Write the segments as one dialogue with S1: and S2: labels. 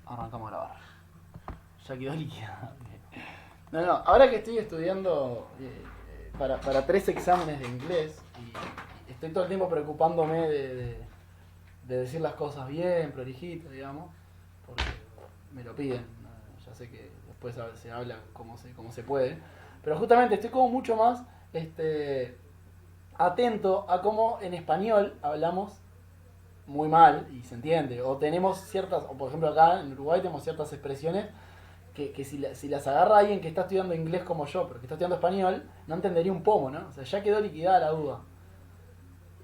S1: Arrancamos a grabar. Ya quedó líquida. No, ahora que estoy estudiando para 3 exámenes de inglés y estoy todo el tiempo preocupándome de decir las cosas bien, prolijito, digamos, porque me lo piden. Ya sé que después se habla como se puede, pero justamente estoy como mucho más atento a cómo en español hablamos muy mal y se entiende, o tenemos ciertas, o por ejemplo acá en Uruguay tenemos ciertas expresiones que si las agarra alguien que está estudiando inglés como yo, pero que está estudiando español, no entendería un pomo, ¿no? O sea, ya quedó liquidada la duda.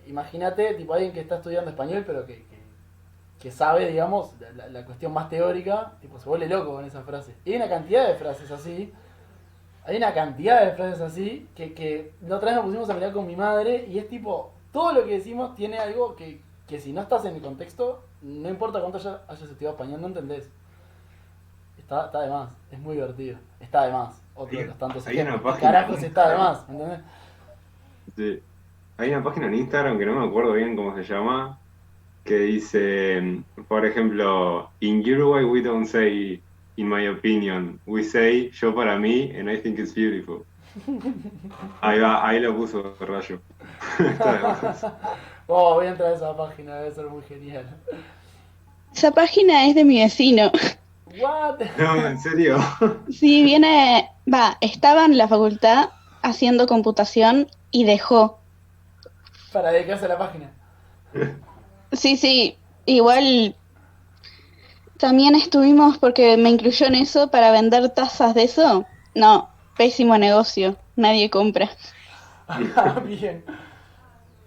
S1: Imagínate, tipo, alguien que está estudiando español, pero que sabe, digamos, la cuestión más teórica, tipo, se vuelve loco con esa frase. Y hay una cantidad de frases así, que la otra vez nos pusimos a mirar con mi madre, y es tipo, todo lo que decimos tiene algo que si no estás en el contexto, no importa cuánto hayas estudiado español, no entendés. Está de más, es muy divertido. Está de más, otro de los tantos
S2: Hay
S1: ejemplos.
S2: una
S1: ¿Qué
S2: página en
S1: carajos está de
S2: Instagram,
S1: más? ¿Entendés?
S2: sí, hay una página en Instagram que no me acuerdo bien cómo se llama, que dice, por ejemplo, in Uruguay we don't say in my opinion, we say yo para mí and I think it's beautiful. Ahí va, ahí lo puso Rayo. Está de más.
S1: Oh, voy a entrar a esa página, debe ser muy genial.
S3: Esa página es de mi vecino.
S1: What?
S2: No, en serio.
S3: Sí, estaba en la facultad haciendo computación y dejó.
S1: Para dedicarse a la página.
S3: Sí, sí, igual también estuvimos porque me incluyó en eso para vender tazas de eso. No, pésimo negocio, nadie compra.
S1: Ah, bien.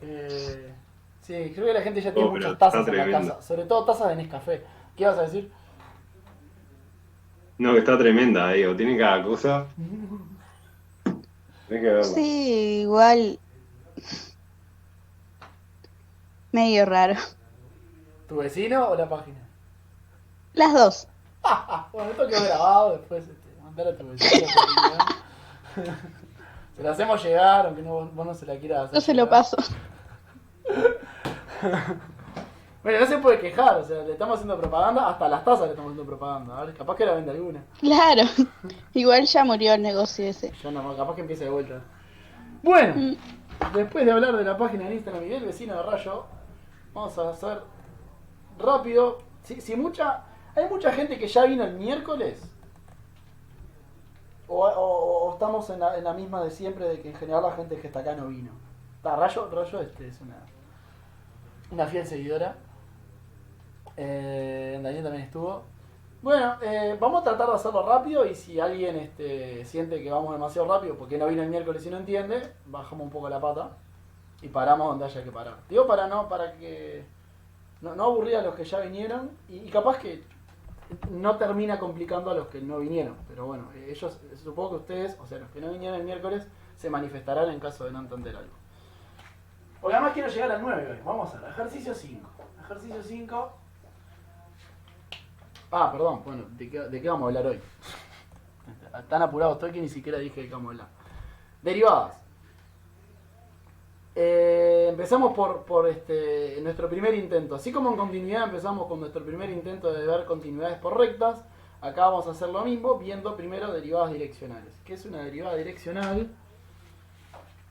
S1: Eh, sí, creo que la gente ya tiene
S2: Oh, pero
S1: muchas
S2: está
S1: tazas en la
S2: tremenda.
S1: casa, sobre todo tazas de Nescafé. ¿Qué vas a decir?
S2: No, que está tremenda, digo, tiene cada cosa. Hay que verla.
S3: Sí, igual medio raro.
S1: ¿Tu vecino o la página?
S3: Las dos.
S1: Bueno, esto quedó grabado, después mandar a tu vecino tu opinión. Se la hacemos llegar, aunque vos no se la quieras hacer
S3: Yo se lo
S1: llegar.
S3: paso.
S1: Bueno, no se puede quejar, o sea, le estamos haciendo propaganda, hasta las tazas le estamos haciendo propaganda. A ver, capaz que la vende alguna.
S3: Claro, igual ya murió el negocio ese.
S1: Ya no, capaz que empiece de vuelta. Bueno,
S3: Mm,
S1: después de hablar de la página de Instagram y del vecino de Rayo, vamos a hacer rápido. Hay mucha gente que ya vino el miércoles, o estamos en la misma de siempre, de que en general la gente que está acá no vino. Rayo es una fiel seguidora. Daniel también estuvo. Bueno, vamos a tratar de hacerlo rápido y si alguien siente que vamos demasiado rápido porque no vino el miércoles y no entiende, bajamos un poco la pata y paramos donde haya que parar. Digo para que no aburrir a los que ya vinieron y capaz que no termina complicando a los que no vinieron. Pero bueno, ellos, supongo que ustedes, o sea, los que no vinieron el miércoles, se manifestarán en caso de no entender algo. Porque además quiero llegar al 9 hoy. Vamos a ver, ejercicio 5. Ejercicio 5. Ah, perdón, bueno, ¿de qué vamos a hablar hoy? Tan apurado estoy que ni siquiera dije de qué vamos a hablar. Derivadas. Empezamos por nuestro primer intento. Así como en continuidad empezamos con nuestro primer intento de ver continuidades por rectas, acá vamos a hacer lo mismo viendo primero derivadas direccionales. ¿Qué es una derivada direccional?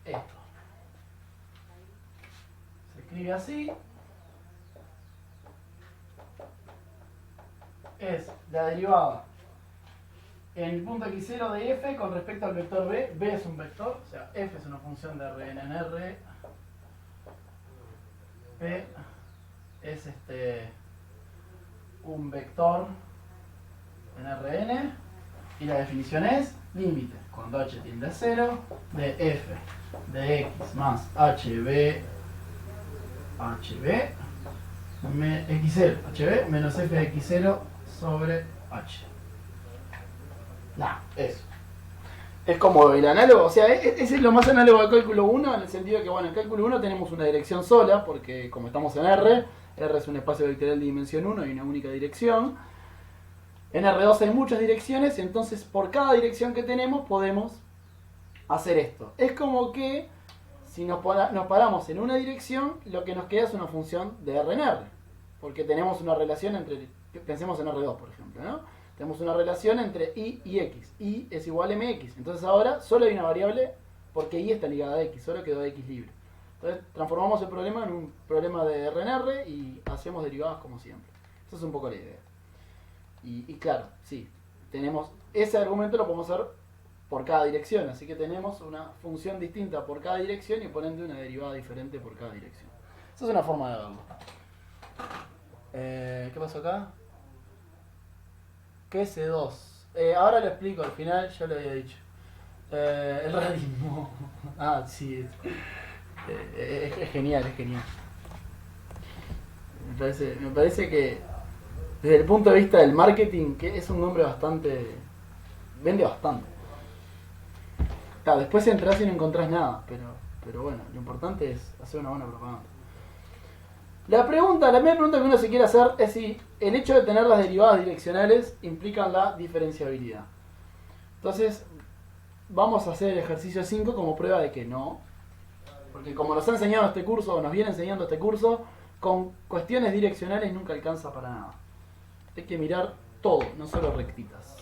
S1: Esto. Se escribe así. Es la derivada en el punto x0 de f con respecto al vector b. B es un vector, o sea, f es una función de Rn en R. P es un vector en Rn. Y la definición es límite, cuando h tiende a 0, de f de x más hb x0 hb menos f de x0 sobre h. Eso. Es como el análogo, o sea, es lo más análogo al cálculo 1 en el sentido de que, bueno, en cálculo 1 tenemos una dirección sola, porque como estamos en R es un espacio vectorial de dimensión 1 y una única dirección. En R2 hay muchas direcciones, y entonces por cada dirección que tenemos podemos hacer esto. Es como que si nos paramos en una dirección, lo que nos queda es una función de R en R, porque tenemos una relación entre, pensemos en R2 por ejemplo. ejemplo, ¿no? Tenemos una relación entre y y x. Y es igual a mx. Entonces ahora solo hay una variable porque y está ligada a x, solo quedó x libre. Entonces transformamos el problema en un problema de RNR y hacemos derivadas como siempre. Esa es un poco la idea. Y claro, sí, tenemos ese argumento lo podemos hacer por cada dirección, así que tenemos una función distinta por cada dirección y por ende una derivada diferente por cada dirección. Esa es una forma de verlo. ¿Qué pasó acá? ¿Qué es C2? Ahora lo explico, al final ya lo había dicho. El realismo. Ah, sí. Es genial, es genial. Me parece que desde el punto de vista del marketing, que es un nombre bastante... vende bastante. Claro, después entras y no encontrás nada, pero bueno, lo importante es hacer una buena propaganda. La primera pregunta que uno se quiere hacer es si el hecho de tener las derivadas direccionales implican la diferenciabilidad. Entonces, vamos a hacer el ejercicio 5 como prueba de que no. Porque como nos ha enseñado este curso, o nos viene enseñando este curso, con cuestiones direccionales nunca alcanza para nada. Hay que mirar todo, no solo rectitas.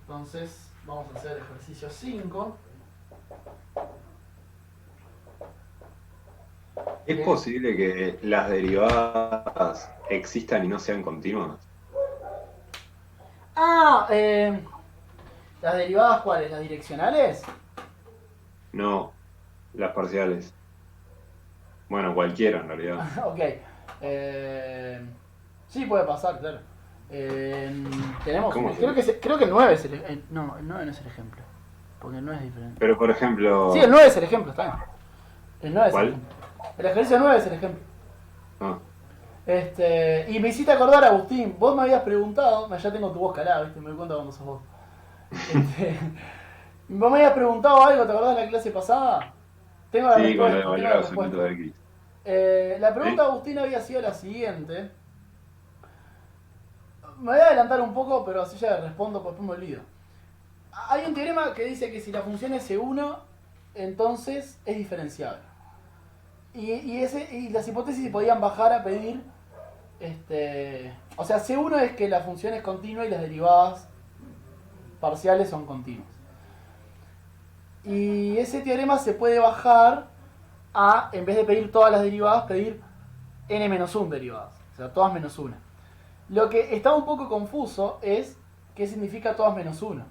S1: Entonces, vamos a hacer el ejercicio 5.
S2: ¿Es posible que las derivadas existan y no sean continuas?
S1: ¿Las derivadas cuáles? ¿Las direccionales?
S2: No, las parciales. Bueno, cualquiera en realidad.
S1: Ok. Sí, puede pasar, claro. Tenemos.
S2: ¿Cómo
S1: Creo que el 9 es el. No, el 9 no es el ejemplo. Porque el 9 es diferente.
S2: Pero por ejemplo...
S1: Sí, el 9 es el ejemplo, está bien. El 9 es
S2: ¿Cuál?
S1: el ejemplo. El ejercicio 9 es el ejemplo.
S2: Ah,
S1: Y me hiciste acordar, Agustín, vos me habías preguntado, ya tengo tu voz calada, ¿viste? Me doy cuenta cuando sos vos. Vos me habías preguntado algo, ¿te acordás de la clase pasada? Tengo la
S2: sí, con
S1: respuesta.
S2: lo de
S1: Tengo la
S2: valor
S1: respuesta.
S2: absoluto de X.
S1: La pregunta de Agustín había sido la siguiente. Me voy a adelantar un poco, pero así ya respondo, pues después me olvido. Hay un teorema que dice que si la función es C1, entonces es diferenciable. Y las hipótesis podían bajar a pedir... o sea, C1 es que la función es continua y las derivadas parciales son continuas. Y ese teorema se puede bajar a, en vez de pedir todas las derivadas, pedir n-1 derivadas. O sea, todas menos una. Lo que está un poco confuso es qué significa todas menos una.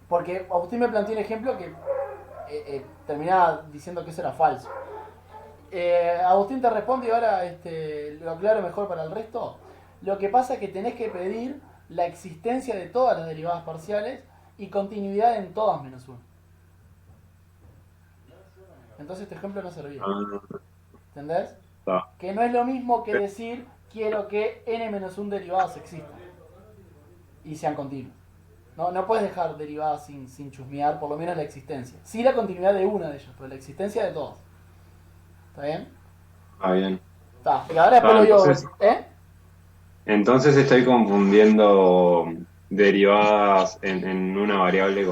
S1: Porque Agustín me planteó un ejemplo que terminaba diciendo que eso era falso. Agustín te responde y ahora lo aclaro mejor para el resto. Lo que pasa es que tenés que pedir la existencia de todas las derivadas parciales y continuidad en todas menos una. Entonces este ejemplo no servía. ¿Entendés? Que no es lo mismo que decir quiero que n-1 derivadas existan y sean continuas. No puedes dejar derivadas sin chusmear, por lo menos la existencia. Sí la continuidad de una de ellas, pero la existencia de todas. ¿Está bien?
S2: Ah, bien.
S1: Está. Y ahora después lo digo.
S2: Entonces, entonces estoy confundiendo derivadas en una variable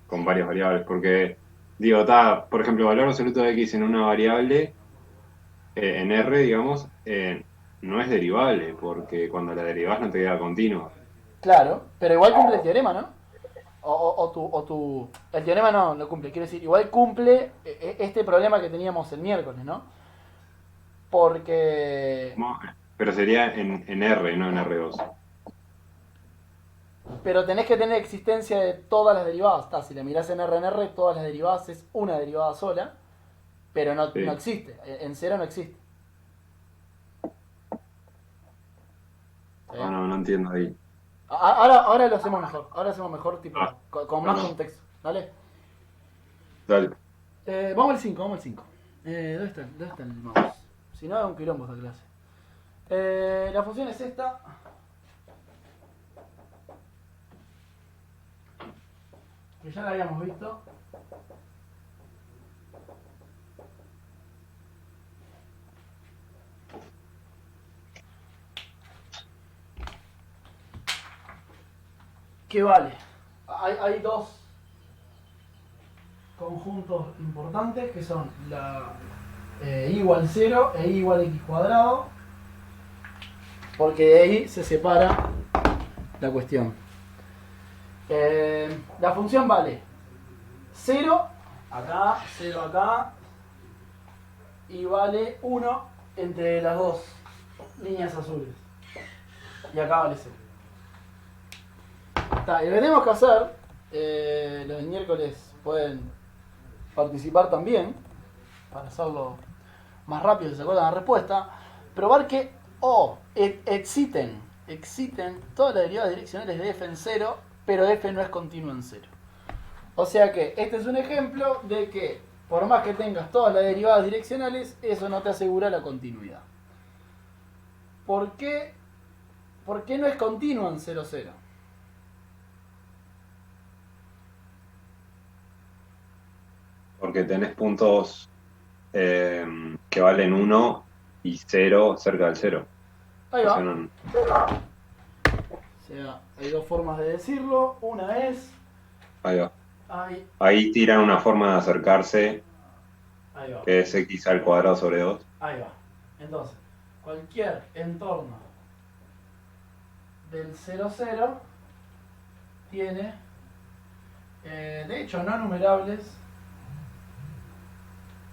S2: con varias variables. Porque, digo, por ejemplo, valor absoluto de X en una variable, en R, digamos, no es derivable, porque cuando la derivas no te queda continua.
S1: Claro, pero igual cumple el teorema, ¿no? El teorema no lo cumple, quiero decir, igual cumple este problema que teníamos el miércoles, ¿no? Porque...
S2: Pero sería en R, no en R2.
S1: Pero tenés que tener existencia de todas las derivadas. Si le mirás en R, todas las derivadas es una derivada sola, pero no existe. En cero no existe.
S2: No entiendo ahí.
S1: Ahora lo hacemos mejor. Ahora hacemos mejor, tipo, con más contexto. ¿Dale?
S2: Dale.
S1: Vamos al 5, ¿Dónde está el mouse? Si no, es un quilombo esta clase. La función es esta. Que ya la habíamos visto. ¿Qué vale? Hay dos conjuntos importantes que son la y igual 0 e y igual x cuadrado, porque de ahí se separa la cuestión. La función vale 0 acá, 0 acá, y vale 1 entre las dos líneas azules. Y acá vale 0. Está, y lo que tenemos que hacer, los del miércoles pueden participar también, para hacerlo más rápido si se acuerdan la respuesta, probar que existen todas las derivadas direccionales de f en 0, pero f no es continuo en 0. O sea que este es un ejemplo de que por más que tengas todas las derivadas direccionales, eso no te asegura la continuidad. ¿Por qué no es continuo en 0, 0?
S2: Porque tenés puntos que valen 1 y 0 cerca del 0.
S1: Ahí
S2: O
S1: va.
S2: sea, no-
S1: O sea, hay dos formas de decirlo. Una es...
S2: ahí va.
S1: Ahí
S2: Ahí tiran una forma de acercarse
S1: va.
S2: que es x al cuadrado sobre 2.
S1: Ahí va. Entonces, cualquier entorno del 0, 0 tiene, de hecho, no numerables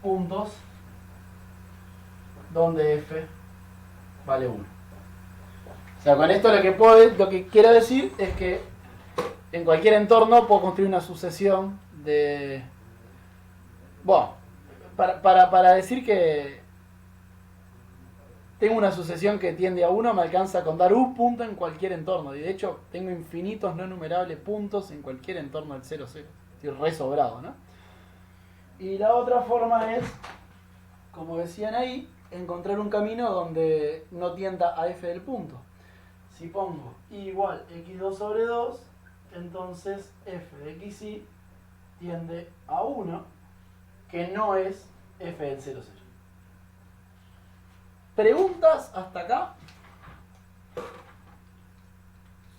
S1: puntos donde f vale 1. O sea, con esto lo que quiero decir es que en cualquier entorno puedo construir una sucesión de... Bueno, para decir que tengo una sucesión que tiende a 1, me alcanza con dar un punto en cualquier entorno. Y de hecho, tengo infinitos no numerables puntos en cualquier entorno del 0, 0. Estoy re sobrado, ¿no? Y la otra forma es, como decían ahí, encontrar un camino donde no tienda a f del punto. Si pongo y igual x2 sobre 2, entonces f de xy tiende a 1, que no es f del 0, 0. ¿Preguntas hasta acá?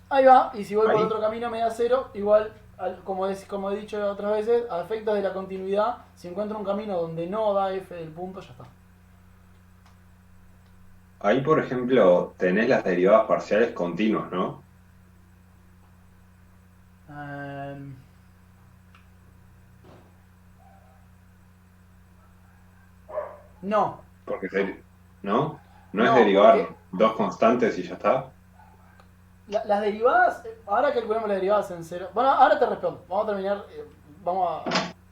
S1: Ahí va, y si voy por otro camino me da 0, igual, como he dicho otras veces, a efectos de la continuidad, si encuentro un camino donde no da f del punto, ya está.
S2: Ahí, por ejemplo, tenés las derivadas parciales continuas, ¿no?
S1: No.
S2: Porque ¿no? No es
S1: No,
S2: derivar
S1: porque
S2: dos constantes y ya está.
S1: las derivadas, ahora calculemos las derivadas en 0. Bueno, ahora te respondo. Vamos a terminar,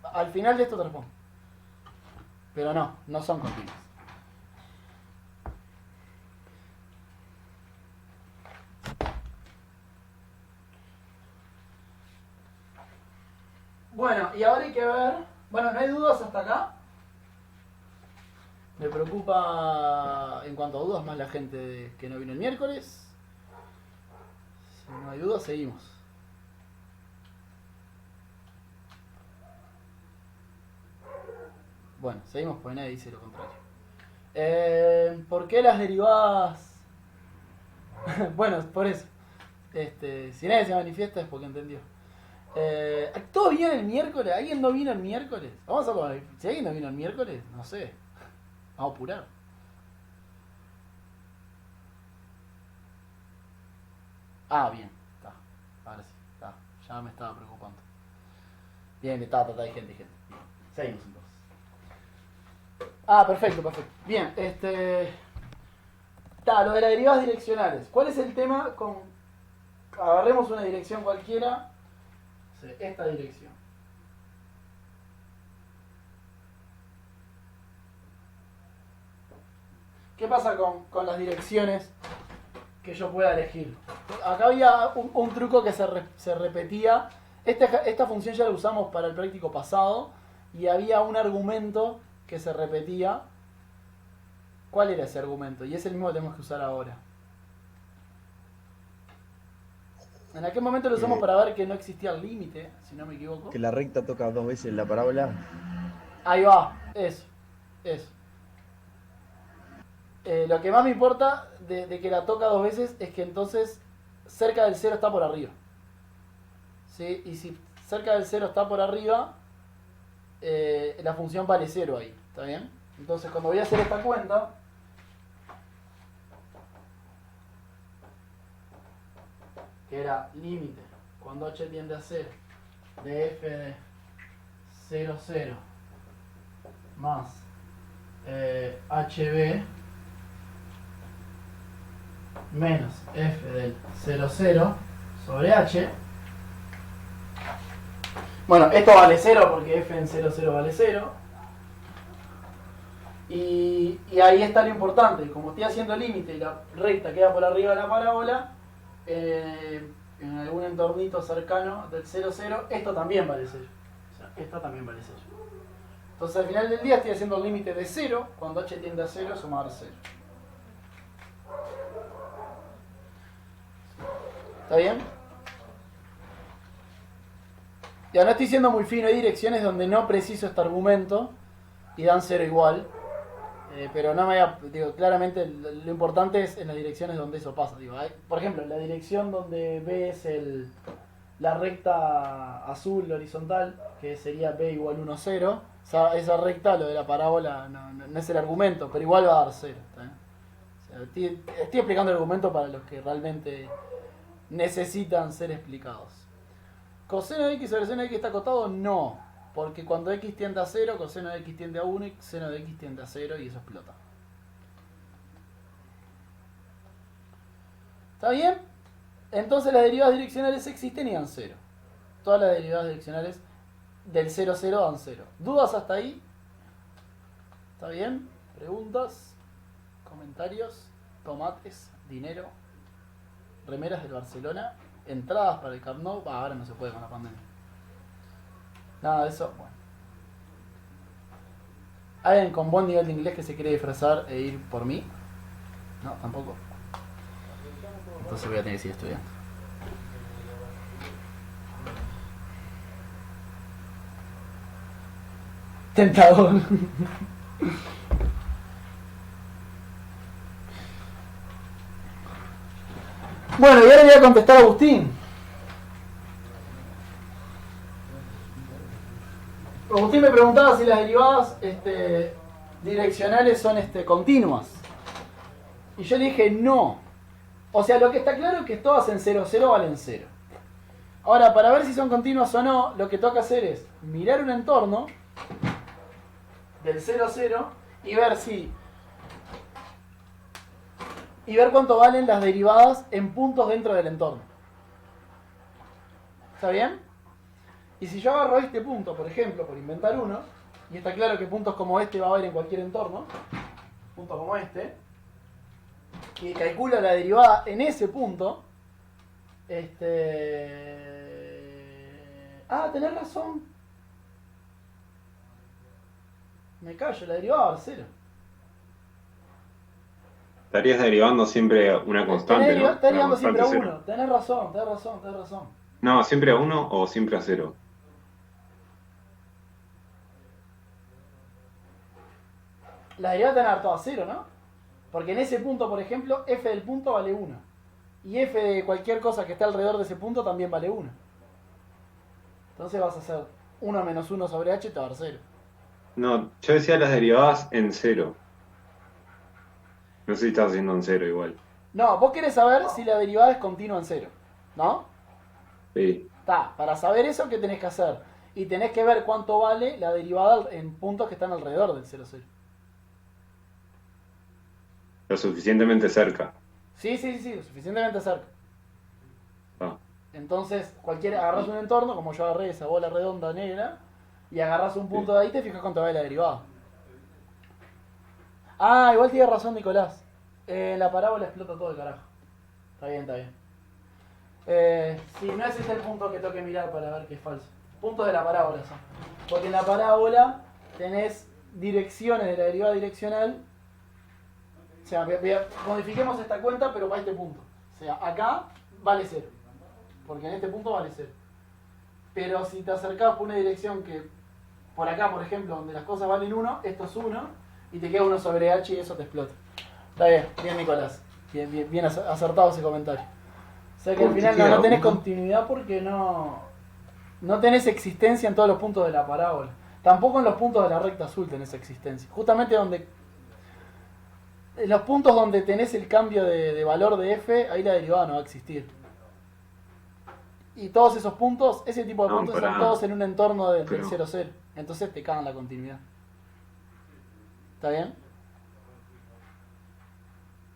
S1: al final de esto te respondo. Pero no son continuas. Bueno, y ahora hay que ver... Bueno, ¿no hay dudas hasta acá? Me preocupa en cuanto a dudas más la gente que no vino el miércoles. Si no hay dudas, seguimos. Bueno, seguimos porque nadie dice lo contrario. ¿Por qué las derivadas? Bueno, por eso. Si nadie se manifiesta es porque entendió. ¿Todos vinieron el miércoles? ¿Alguien no vino el miércoles? Vamos a ver. Si alguien no vino el miércoles, no sé. Vamos a apurar. Ah, bien. Está. Ahora sí. Está. Ya me estaba preocupando. Bien, hay gente. Bien. Seguimos entonces. Ah, perfecto. Bien, Está, lo de las derivadas direccionales. ¿Cuál es el tema con... Agarremos una dirección cualquiera. Esta dirección. ¿Qué pasa con las direcciones que yo pueda elegir? Acá había un truco que se repetía. Esta función ya la usamos para el práctico pasado y había un argumento que se repetía. ¿Cuál era ese argumento? Y es el mismo que tenemos que usar ahora. En aquel momento lo usamos para ver que no existía el límite, si no me equivoco.
S4: Que la recta toca 2 veces la parábola.
S1: Ahí va, eso. Lo que más me importa de que la toca 2 veces es que entonces cerca del 0 está por arriba. ¿Sí? Y si cerca del 0 está por arriba, la función vale 0 ahí. ¿Está bien? Entonces cuando voy a hacer esta cuenta, que era límite cuando h tiende a 0 de f de 0, 0 más hb menos f del 0, 0 sobre h. Bueno, esto vale 0 porque f en 0, 0 vale 0. Y ahí está lo importante. Como estoy haciendo límite y la recta queda por arriba de la parábola, en algún entornito cercano del 0, 0, esto también vale 0. O sea, esto también vale 0. Entonces al final del día estoy haciendo el límite de 0, cuando h tiende a 0, sumar 0. ¿Está bien? Ya no estoy siendo muy fino, hay direcciones donde no preciso este argumento y dan 0 igual. Pero no me digo, claramente lo importante es en las direcciones donde eso pasa. Digo, por ejemplo, la dirección donde B es la recta azul horizontal, que sería B igual 1, 0. Esa recta, lo de la parábola, no es el argumento, pero igual va a dar 0. ¿Está bien? O sea, estoy explicando el argumento para los que realmente necesitan ser explicados. ¿Coseno de x sobre seno de x está acotado? No. Porque cuando x tiende a 0, coseno de x tiende a 1 y seno de x tiende a 0 y eso explota. ¿Está bien? Entonces las derivadas direccionales existen y dan 0. Todas las derivadas direccionales del 0, 0 dan 0. ¿Dudas hasta ahí? ¿Está bien? ¿Preguntas? ¿Comentarios? ¿Tomates? ¿Dinero? ¿Remeras del Barcelona? ¿Entradas para el Camp Nou? Ahora no se puede con la pandemia. Nada de eso, bueno. ¿Alguien con buen nivel de inglés que se quiere disfrazar e ir por mí? No, tampoco. Entonces voy a tener que seguir estudiando. Tentador. Bueno, y ahora le voy a contestar a Agustín. Agustín me preguntaba si las derivadas direccionales son continuas. Y yo le dije no. O sea, lo que está claro es que todas en 0, 0 valen 0. Ahora, para ver si son continuas o no, lo que toca hacer es mirar un entorno del 0, 0 y ver cuánto valen las derivadas en puntos dentro del entorno. ¿Está bien? Y si yo agarro este punto, por ejemplo, por inventar uno, y está claro que puntos como este va a haber en cualquier entorno, punto como este, y calculo la derivada en ese punto, tenés razón. Me callo, la derivada va a dar 0.
S2: Estarías derivando siempre una constante, ¿no?
S1: Está derivando siempre a 1.
S2: Cero.
S1: Tenés razón.
S2: No, siempre a 1 o siempre a 0.
S1: La derivada tiene que dar todo a 0, ¿no? Porque en ese punto, por ejemplo, f del punto vale 1. Y f de cualquier cosa que esté alrededor de ese punto también vale 1. Entonces vas a hacer 1 menos 1 sobre h y te va a dar 0.
S2: No, yo decía las derivadas en 0. No sé si estás haciendo en 0 igual.
S1: No, vos querés saber si la derivada es continua en 0, ¿no?
S2: Sí.
S1: Para saber eso, ¿qué tenés que hacer? Y tenés que ver cuánto vale la derivada en puntos que están alrededor del 0, 0.
S2: Lo suficientemente cerca.
S1: Sí, lo suficientemente cerca.
S2: Ah.
S1: Entonces, agarrás un entorno, como yo agarré esa bola redonda negra, y agarrás un punto de ahí y te fijas cuánto vale la derivada. Igual tiene razón Nicolás. La parábola explota todo el carajo. Está bien. Sí, no es este el punto que tengo que mirar para ver que es falso. Puntos de la parábola son. Porque en la parábola tenés direcciones de la derivada direccional. O sea, modifiquemos esta cuenta, pero para este punto. O sea, acá vale 0. Porque en este punto vale 0. Pero si te acercás por una dirección que, por acá, por ejemplo, donde las cosas valen 1, esto es 1, y te queda 1 sobre h y eso te explota. Está bien Nicolás. Bien acertado ese comentario. O sea que al final no tenés continuidad porque no tenés existencia en todos los puntos de la parábola. Tampoco en los puntos de la recta azul tenés existencia. Justamente en los puntos donde tenés el cambio de valor de f, ahí la derivada no va a existir. Y todos esos puntos, ese tipo de
S2: No,
S1: puntos
S2: pará.
S1: están todos en un entorno del
S2: Pero-
S1: 0-0. Entonces te cagan la continuidad. ¿Está bien?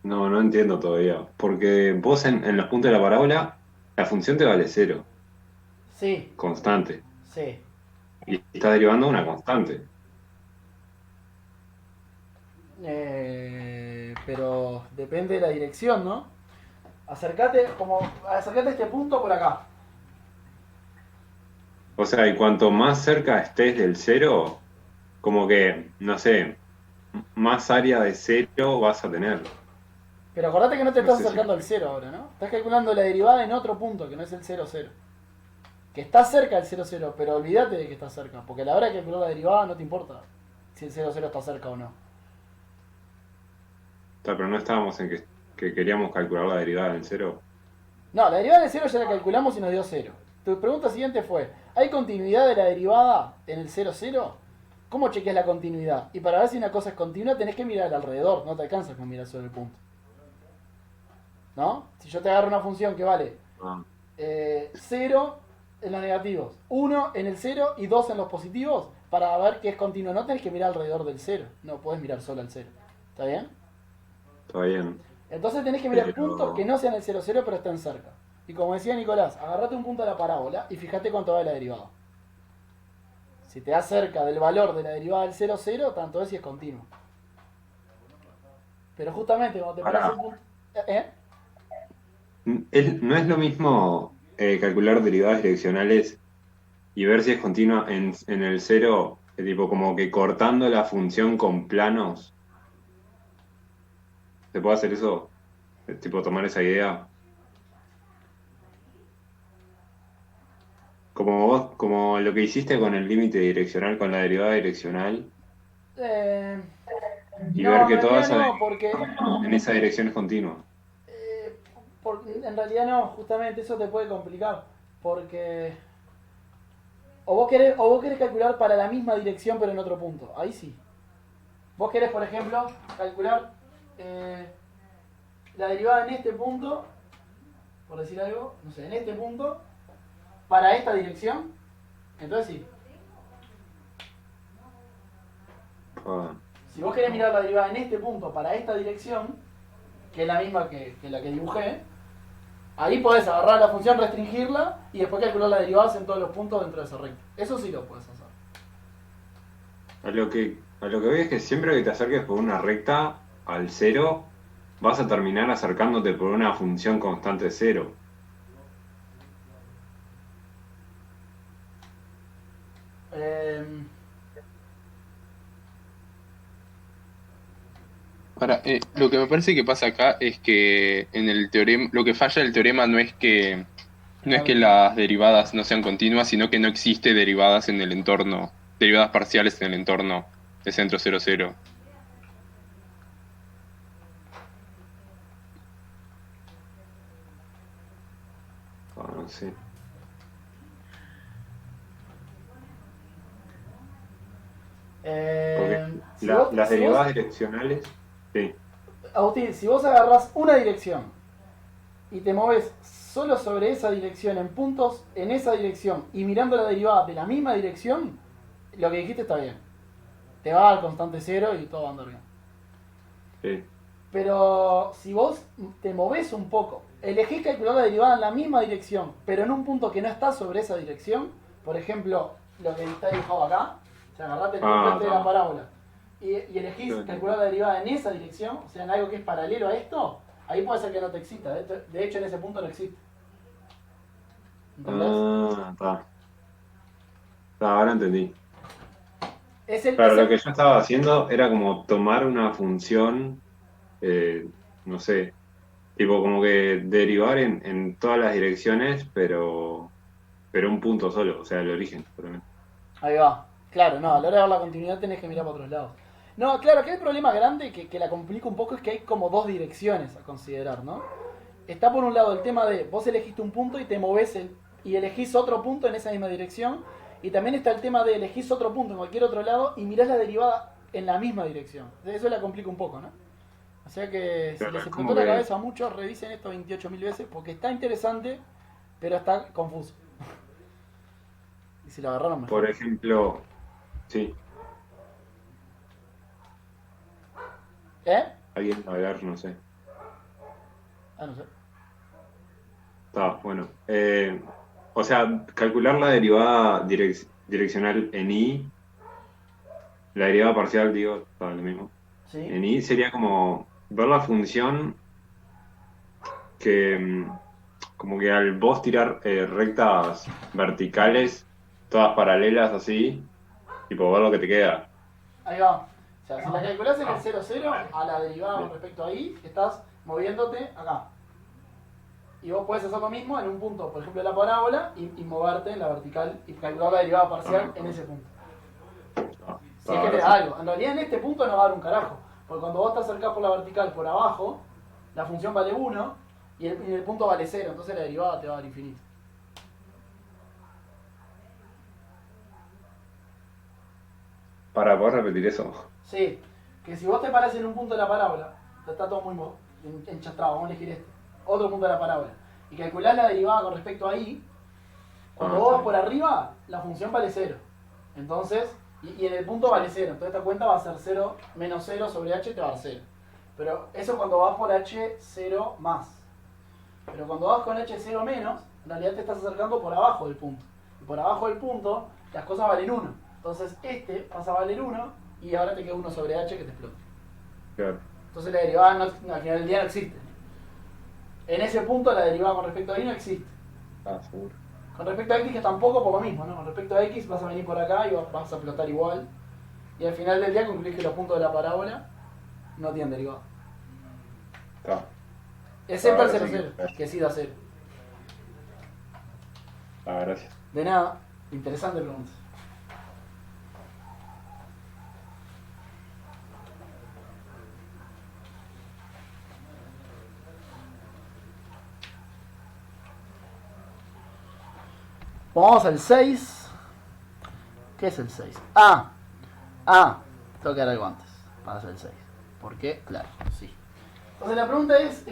S2: No, no entiendo todavía. Porque vos en los puntos de la parábola, la función te vale 0,
S1: Sí,
S2: constante.
S1: sí.
S2: Y estás derivando una constante.
S1: Pero depende de la dirección, ¿no? Acércate a este punto por acá.
S2: O sea, y cuanto más cerca estés del 0, como que, no sé, más área de 0 vas a tener.
S1: Pero acordate que no te
S2: No
S1: estás
S2: sé si-
S1: acercando al 0 ahora, ¿no? Estás calculando la derivada en otro punto, que no es el 0-0. Que está cerca del 0-0, pero olvídate de que está cerca. Porque a la hora de calcular la derivada no te importa si el 0-0 está cerca o no.
S2: Pero no estábamos en que queríamos calcular la derivada del 0.
S1: No, la derivada del 0 ya la calculamos y nos dio 0. Tu pregunta siguiente fue, ¿hay continuidad de la derivada en el 0-0? ¿Cómo chequeas la continuidad? Y para ver si una cosa es continua tenés que mirar alrededor, no te alcanza con mirar solo el punto. ¿No? Si yo te agarro una función que vale
S2: Ah,
S1: 0 en los negativos, 1 en el 0 y 2 en los positivos, para ver que es continuo, no tenés que mirar alrededor del 0. No, podés mirar solo al 0. ¿Está bien?
S2: está bien.
S1: Entonces tenés que mirar
S2: Pero-
S1: puntos que no sean el 0-0 pero estén cerca. Y como decía Nicolás, agarrate un punto de la parábola y fíjate cuánto vale la derivada. Si te da cerca del valor de la derivada del 0-0, tanto es si es continuo. Pero justamente cuando te pones
S2: Pará.
S1: un punto...
S2: No es lo mismo calcular derivadas direccionales y ver si es continua en el 0, tipo como que cortando la función con planos. ¿Se puede hacer eso? Tipo tomar esa idea. Como lo que hiciste con el límite direccional, con la derivada direccional,
S1: Eh,
S2: y
S1: no,
S2: ver
S1: en
S2: que toda
S1: realidad
S2: esa
S1: no, porque...
S2: en esa dirección es continua.
S1: En realidad no, justamente eso te puede complicar. Porque... O vos querés calcular para la misma dirección pero en otro punto. Ahí sí. Vos querés, por ejemplo, calcular la derivada en este punto, por decir algo, no sé, en este punto, para esta dirección. Entonces sí.
S2: Ah,
S1: Si vos querés mirar la derivada en este punto para esta dirección, que es la misma que la que dibujé, ahí podés agarrar la función, restringirla y después calcular las derivadas en todos los puntos dentro de esa recta. Eso sí lo puedes hacer.
S2: a lo que voy es que siempre que te acerques por una recta al 0, vas a terminar acercándote por una función constante 0.
S5: Ahora, lo que me parece que pasa acá es que en el teorema, lo que falla del teorema no es que las derivadas no sean continuas, sino que no existe derivadas en el entorno, derivadas parciales en el entorno de centro 0,0.
S2: No sé. Porque
S1: Si vos-
S2: las
S1: si vos-
S2: derivadas direccionales, sí.
S1: Agustín, si vos agarrás una dirección y te moves solo sobre esa dirección en puntos en esa dirección y mirando la derivada de la misma dirección, lo que dijiste está bien. Te va al constante 0 y todo va a andar bien.
S2: Sí.
S1: Pero si vos te movés un poco, elegís calcular la derivada en la misma dirección, pero en un punto que no está sobre esa dirección, por ejemplo, lo que está dibujado acá, o sea, agarrate el componente de la
S2: no.
S1: parábola y elegís
S2: Sí.
S1: calcular la derivada en esa dirección, o sea, en algo que es paralelo a esto, ahí puede ser que no te exista. De hecho, en ese punto no existe. ¿Entendés?
S2: Ahora entendí.
S1: Es
S2: Claro,
S1: es
S2: lo que yo estaba haciendo era como tomar una función, no sé, tipo como que derivar en todas las direcciones, pero un punto solo, o sea, el origen.
S1: Ahí va. Claro, no, a la hora de ver la continuidad tenés que mirar para otros lados. No, claro, que el problema grande que la complica un poco es que hay como dos direcciones a considerar, ¿no? Está por un lado el tema de vos elegiste un punto y te movés y elegís otro punto en esa misma dirección. Y también está el tema de elegís otro punto en cualquier otro lado y mirás la derivada en la misma dirección. Eso la complica un poco, ¿no? O sea que si
S2: Claro,
S1: les
S2: es
S1: explotó
S2: como
S1: la
S2: que-
S1: cabeza a muchos, revisen esto 28.000 veces porque está interesante pero está confuso. Y si lo agarraron mejor.
S2: Por ejemplo, sí,
S1: ¿Eh?
S2: alguien a ver, no sé.
S1: Ah, no sé.
S2: Está, bueno. O sea, calcular la derivada direccional en I, la derivada parcial, digo, está lo mismo.
S1: Sí.
S2: En I sería como ver la función que, como que al vos tirar rectas verticales, todas paralelas así, tipo ver lo que te queda.
S1: Ahí va. O sea, si la calculás en el 0, 0, a la derivada con respecto a I, estás moviéndote acá. Y vos podés hacer lo mismo en un punto, por ejemplo, de la parábola, y moverte en la vertical y calcular la derivada parcial en ese punto.
S2: Ah,
S1: Si es que te
S2: ahora
S1: da
S2: sí.
S1: algo. En realidad en este punto no va a dar un carajo. Porque cuando vos te acercás por la vertical por abajo, la función vale 1 y el punto vale 0. Entonces la derivada te va a dar infinito.
S2: Para poder repetir eso.
S1: Sí, que si vos te parás en un punto de la parábola, está todo muy enchastrado, vamos a elegir este, otro punto de la parábola, y calculás la derivada con respecto a I, cuando vos vas por arriba, la función vale 0. Entonces, y en el punto vale 0, entonces esta cuenta va a ser 0 menos 0 sobre H te va a dar 0. Pero eso cuando vas por H0 más. Pero cuando vas con H0 menos, en realidad te estás acercando por abajo del punto. Y por abajo del punto, las cosas valen 1. Entonces este pasa a valer 1 y ahora te queda 1 sobre H que te explota.
S2: Claro.
S1: Entonces la derivada al final del día no existe. En ese punto la derivada con respecto a Y no existe.
S2: Ah, seguro.
S1: Con respecto a X que tampoco por lo mismo, ¿no? Con respecto a X vas a venir por acá y vas a explotar igual. Y al final del día concluís que los puntos de la parábola no tienen derivada.
S2: Está.
S1: Excepto el
S2: Ahora
S1: 0,
S2: sí.
S1: 0, que sí da 0.
S2: Ah, gracias.
S1: De nada, interesante pregunta. Vamos al 6. ¿Qué es el 6? Tengo que dar algo antes para hacer el 6. ¿Por qué? Claro, sí. Entonces la pregunta es,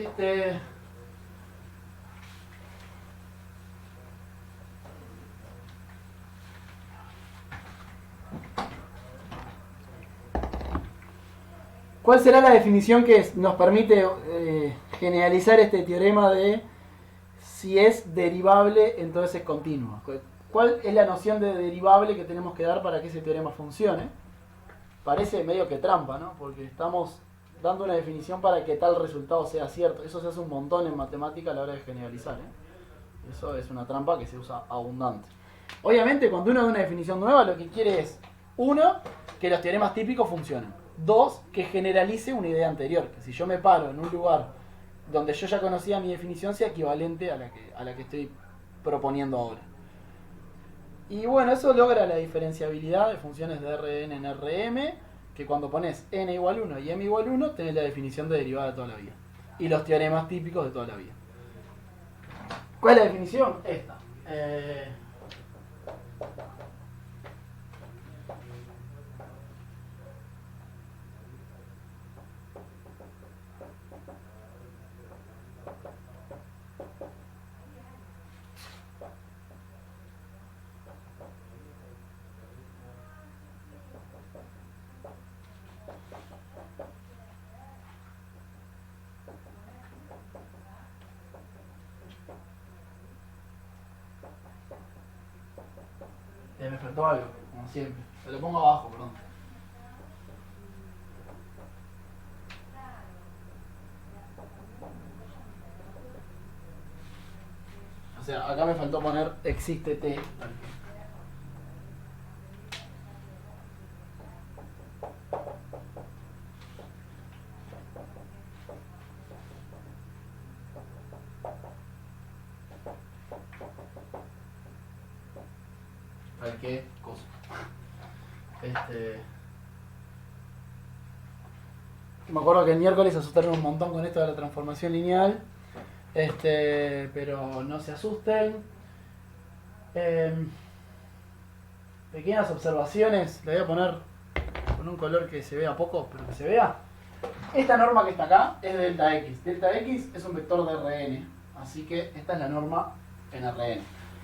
S1: ¿cuál será la definición que nos permite generalizar este teorema de si es derivable, entonces es continuo? ¿Cuál es la noción de derivable que tenemos que dar para que ese teorema funcione? Parece medio que trampa, ¿no? Porque estamos dando una definición para que tal resultado sea cierto. Eso se hace un montón en matemática a la hora de generalizar, ¿eh? Eso es una trampa que se usa abundante. Obviamente, cuando uno da una definición nueva, lo que quiere es, uno, que los teoremas típicos funcionen. Dos, que generalice una idea anterior. Que si yo me paro en un lugar donde yo ya conocía mi definición, sea equivalente a la que estoy proponiendo ahora. Y bueno, eso logra la diferenciabilidad de funciones de Rn en Rm, que cuando pones n igual 1 y m igual 1, tenés la definición de derivada de toda la vida. Y los teoremas típicos de toda la vida. ¿Cuál es la definición? Esta. Me faltó algo, como siempre. Se lo pongo abajo, perdón. O sea, acá me faltó poner existe T. ¿Para qué cosa? Me acuerdo que el miércoles se asustaron un montón con esto de la transformación lineal. Pero no se asusten. Pequeñas observaciones. Le voy a poner con un color que se vea poco, pero que se vea. Esta norma que está acá es delta x. Delta x es un vector de Rn. Así que esta es la norma en Rn.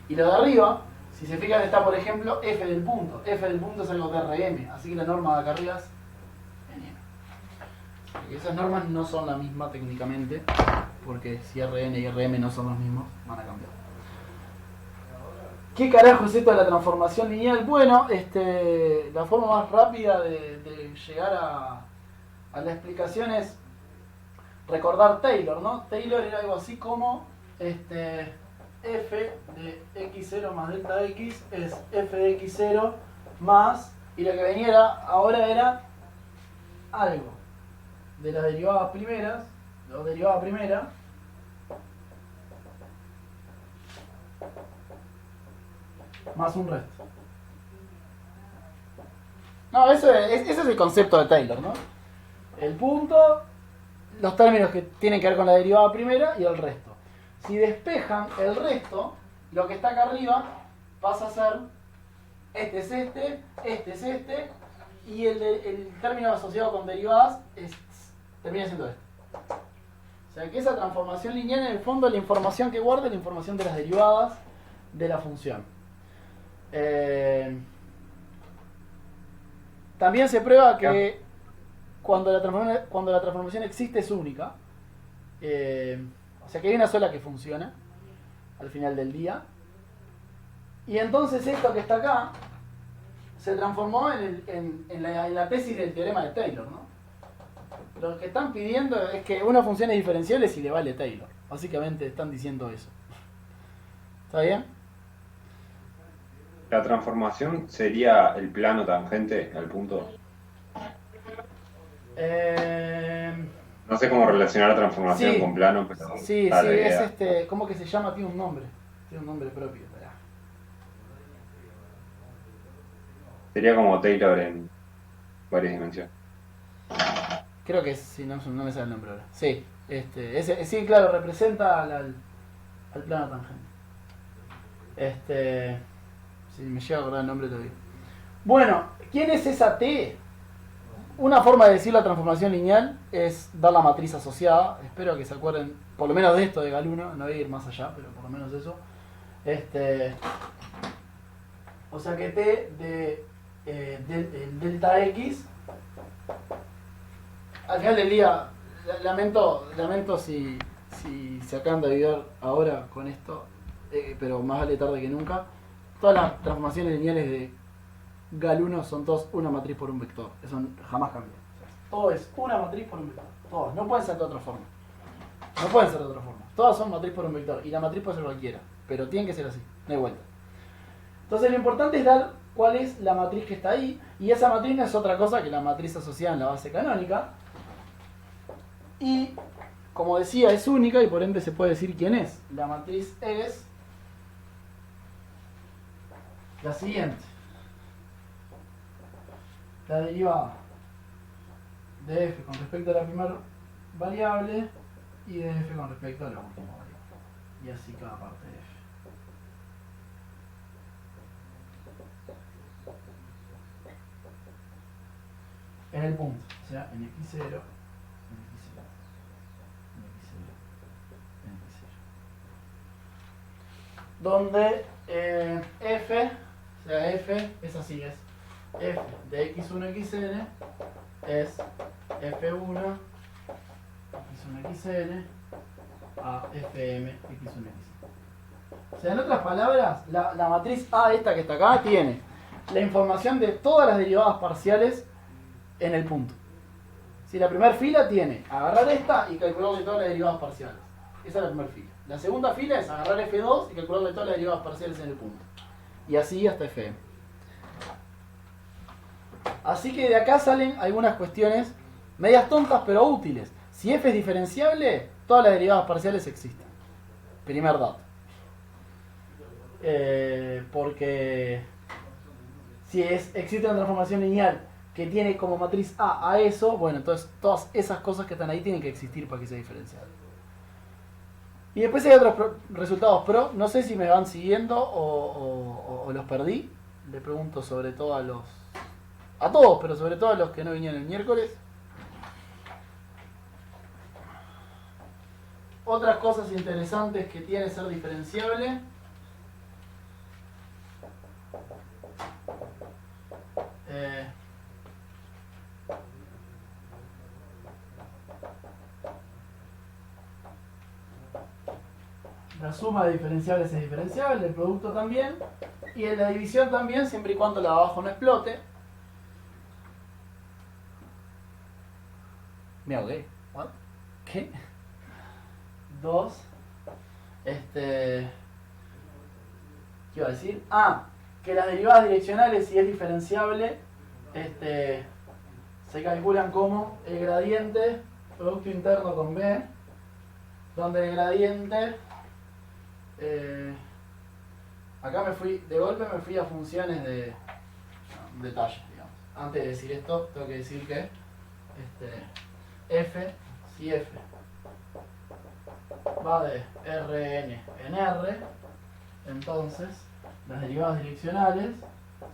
S1: Y lo de arriba, si se fijan, está por ejemplo f del punto. F del punto es algo de Rm, así que la norma de acá arriba es N. Porque esas normas no son la misma técnicamente, porque si Rn y Rm no son los mismos, van a cambiar. ¿Qué carajo es esto de la transformación lineal? Bueno, la forma más rápida de llegar a la explicación es recordar Taylor, ¿no? Taylor era algo así como f de x0 más delta x es f de x0 más, y lo que venía ahora era algo de las derivadas primeras, o derivada primera, más un resto. No, ese es el concepto de Taylor, ¿no? El punto, los términos que tienen que ver con la derivada primera y el resto. Si despejan el resto, lo que está acá arriba pasa a ser este es este, y el término asociado con derivadas termina siendo este. O sea que esa transformación lineal en el fondo es la información que guarda, la información de las derivadas de la función. También se prueba que cuando la transformación existe es única. O sea que hay una sola que funciona al final del día. Y entonces esto que está acá se transformó en la tesis del teorema de Taylor, ¿no? Lo que están pidiendo es que una función es diferenciable si le vale Taylor. Básicamente están diciendo eso. ¿Está bien?
S2: La transformación sería el plano tangente al punto. No sé cómo relacionar la transformación
S1: Sí.
S2: con plano, pero
S1: Sí,
S2: está la
S1: es
S2: idea.
S1: ¿cómo que se llama? Tiene un nombre propio. Esperá.
S2: Sería como Taylor en varias dimensiones.
S1: Creo que sí, no me sale el nombre ahora. Sí, sí, claro, representa al plano tangente. Si me llega a acordar el nombre te lo digo. Bueno, ¿quién es esa T? Una forma de decir la transformación lineal es dar la matriz asociada. Espero que se acuerden por lo menos de esto de Galuno. No voy a ir más allá, pero por lo menos eso. O sea que T de delta X. Al final del día, lamento si se acaban de ayudar ahora con esto, pero más vale tarde que nunca. Todas las transformaciones lineales de Galuno son todas una matriz por un vector. Eso jamás cambia. O sea, todo es una matriz por un vector. Todas. No pueden ser de otra forma. No pueden ser de otra forma. Todas son matriz por un vector. Y la matriz puede ser cualquiera. Pero tienen que ser así. No hay vuelta. Entonces lo importante es dar cuál es la matriz que está ahí. Y esa matriz no es otra cosa que la matriz asociada en la base canónica. Y, como decía, es única y por ende se puede decir quién es. La matriz es la siguiente. La derivada de f con respecto a la primera variable y de f con respecto a la última variable. Y así cada parte de f. En el punto, o sea, en x0, en x0, en x0, en x0. Donde f, o sea, f es así, es f de x1 xn es f1 x1 xn a fm x1 xn. O sea, en otras palabras, la matriz A esta que está acá tiene la información de todas las derivadas parciales en el punto. Si la primera fila tiene agarrar esta y calcularle todas las derivadas parciales. Esa es la primera fila. La segunda fila es agarrar f2 y calcularle todas las derivadas parciales en el punto. Y así hasta fm. Así que de acá salen algunas cuestiones medias tontas pero útiles. Si f es diferenciable, todas las derivadas parciales existen. Primer dato. Porque si existe una transformación lineal que tiene como matriz A eso, bueno, entonces todas esas cosas que están ahí tienen que existir para que sea diferenciable. Y después hay otros resultados pro, no sé si me van siguiendo o los perdí. Le pregunto sobre todo a todos, pero sobre todo a los que no vinieron el miércoles. Otras cosas interesantes que tiene ser diferenciable la suma de diferenciables es diferenciable, el producto también, y en la división también, siempre y cuando la de abajo no explote. Me ahogué. ¿What? ¿Qué? 2. ¿Qué iba a decir? Que las derivadas direccionales, si es diferenciable, se calculan como el gradiente producto interno con B, donde el gradiente, acá de golpe me fui a funciones de detalle, digamos. Antes de decir esto, tengo que decir que F, si F va de Rn en R, entonces las derivadas direccionales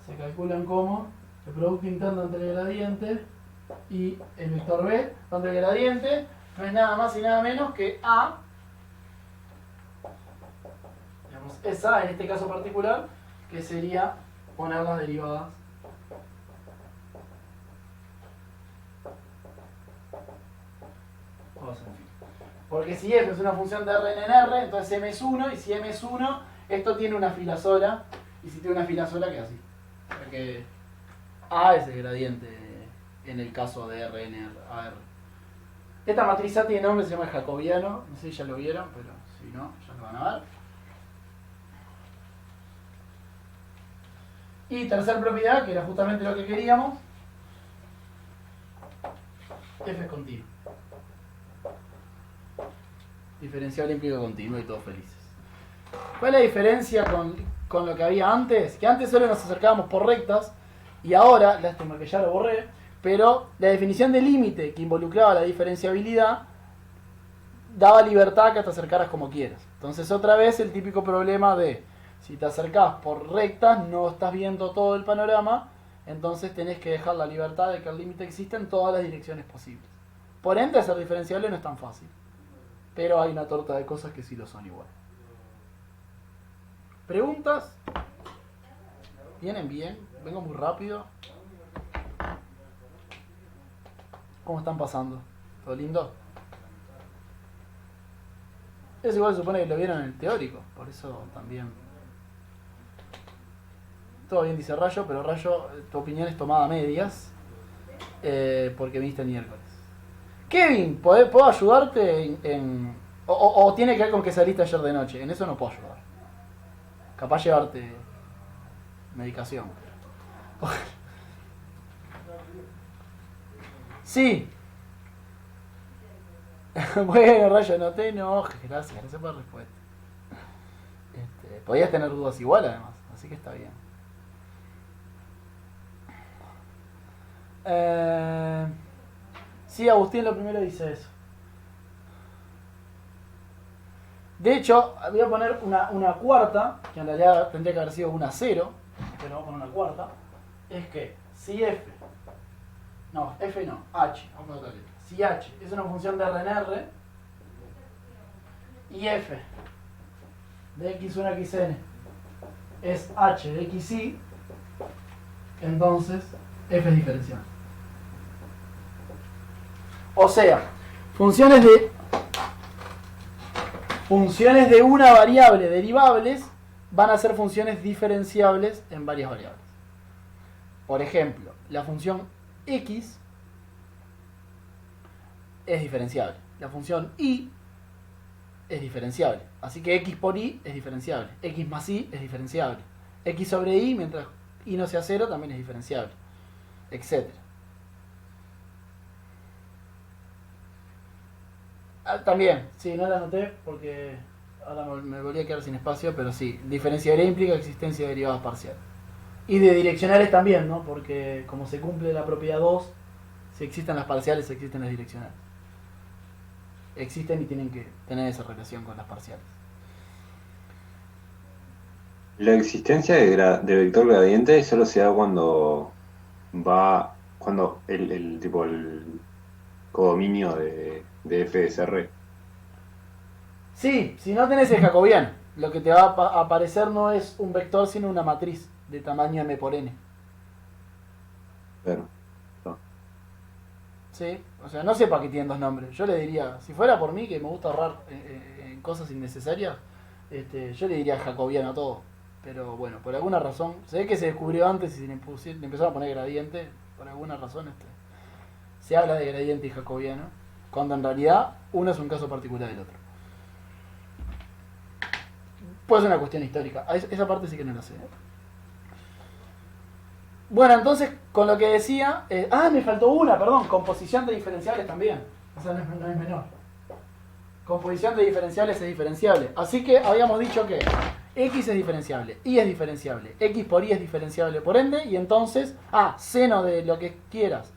S1: se calculan como el producto interno entre el gradiente y el vector B, donde el gradiente no es nada más y nada menos que A, digamos, es A en este caso particular, que sería poner las derivadas cosas, en fin. Porque si f es una función de Rn en R, entonces m es 1, y si m es 1, esto tiene una fila sola, y si tiene una fila sola queda así. Porque A es el gradiente en el caso de Rn a R. Esta matriz A tiene nombre, se llama jacobiano, no sé si ya lo vieron, pero si no, ya lo van a ver. Y tercera propiedad, que era justamente lo que queríamos, f es continuo. Diferenciable implica continuo y todos felices. ¿Cuál es la diferencia con lo que había antes? Que antes solo nos acercábamos por rectas, y ahora, lástima que ya lo borré, pero la definición de límite que involucraba la diferenciabilidad daba libertad a que te acercaras como quieras. Entonces otra vez el típico problema de si te acercás por rectas no estás viendo todo el panorama, entonces tenés que dejar la libertad de que el límite existe en todas las direcciones posibles. Por ende, ser diferenciable no es tan fácil, pero hay una torta de cosas que sí lo son igual. ¿Preguntas? ¿Vienen bien? ¿Vengo muy rápido? ¿Cómo están pasando? ¿Todo lindo? Eso igual se supone que lo vieron en el teórico, por eso también. Todo bien, dice Rayo, pero Rayo, tu opinión es tomada a medias, porque viniste el miércoles. Kevin, ¿puedo ayudarte o tiene que ver con que saliste ayer de noche? En eso no puedo ayudar. Capaz llevarte medicación. Sí. Bueno, Rayo, no te enojes, gracias por la respuesta. Podías tener dudas igual además, así que está bien. Sí, Agustín lo primero dice eso. De hecho, voy a poner una cuarta, que en realidad tendría que haber sido una 0, pero vamos a poner una cuarta. Es que si F no, H, vamos a otra letra. Si H es una función de R en R y F de x1 a xn es H de xy, entonces F es diferencial. O sea, funciones de una variable derivables van a ser funciones diferenciables en varias variables. Por ejemplo, la función x es diferenciable. La función y es diferenciable. Así que x por y es diferenciable. X más y es diferenciable. X sobre y, mientras y no sea 0, también es diferenciable. Etcétera. También, sí, no la anoté porque ahora me volví a quedar sin espacio, pero sí, diferenciabilidad implica existencia de derivadas parciales. Y de direccionales también, ¿no? Porque como se cumple la propiedad 2, si existen las parciales, existen las direccionales. Existen y tienen que tener esa relación con las parciales.
S2: La existencia de vector gradiente solo se da cuando el codominio de f es R.
S1: Sí, si no tenés el jacobiano, lo que te va a aparecer no es un vector, sino una matriz de tamaño m por n.
S2: Claro. No.
S1: Sí, o sea, no sé para qué tienen dos nombres. Yo le diría, si fuera por mí, que me gusta ahorrar en cosas innecesarias, Yo le diría jacobiano a todo. Pero bueno, por alguna razón, se ve que se descubrió antes y le empezaron a poner gradiente. Por alguna razón se habla de gradiente y jacobiano, cuando en realidad uno es un caso particular del otro. Puede ser una cuestión histórica. Esa parte sí que no la sé. Bueno, entonces, con lo que decía... me faltó una, perdón. Composición de diferenciables también. Esa no es menor. Composición de diferenciables es diferenciable. Así que habíamos dicho que X es diferenciable, Y es diferenciable, X por Y es diferenciable por ende, y entonces, seno de lo que quieras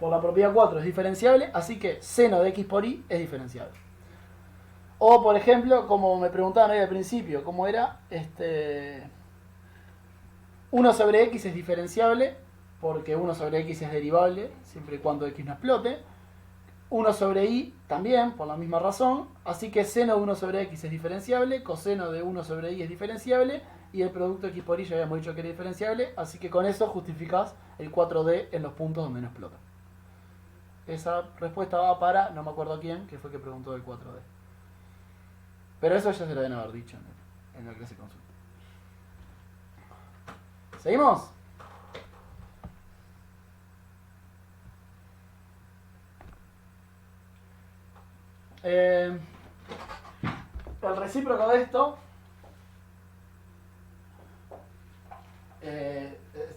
S1: por la propiedad 4 es diferenciable, así que seno de X por Y es diferenciable. O, por ejemplo, como me preguntaban ahí al principio, ¿cómo era? 1 sobre X es diferenciable, porque 1 sobre X es derivable, siempre y cuando X no explote. 1 sobre Y también, por la misma razón. Así que seno de 1 sobre X es diferenciable, coseno de 1 sobre Y es diferenciable, y el producto X por Y ya habíamos dicho que era diferenciable, así que con eso justificás el 4D en los puntos donde no explota. Esa respuesta va para, no me acuerdo quién, que fue que preguntó del 4D. Pero eso ya se lo deben haber dicho en la clase consulta. ¿Seguimos? El recíproco de esto,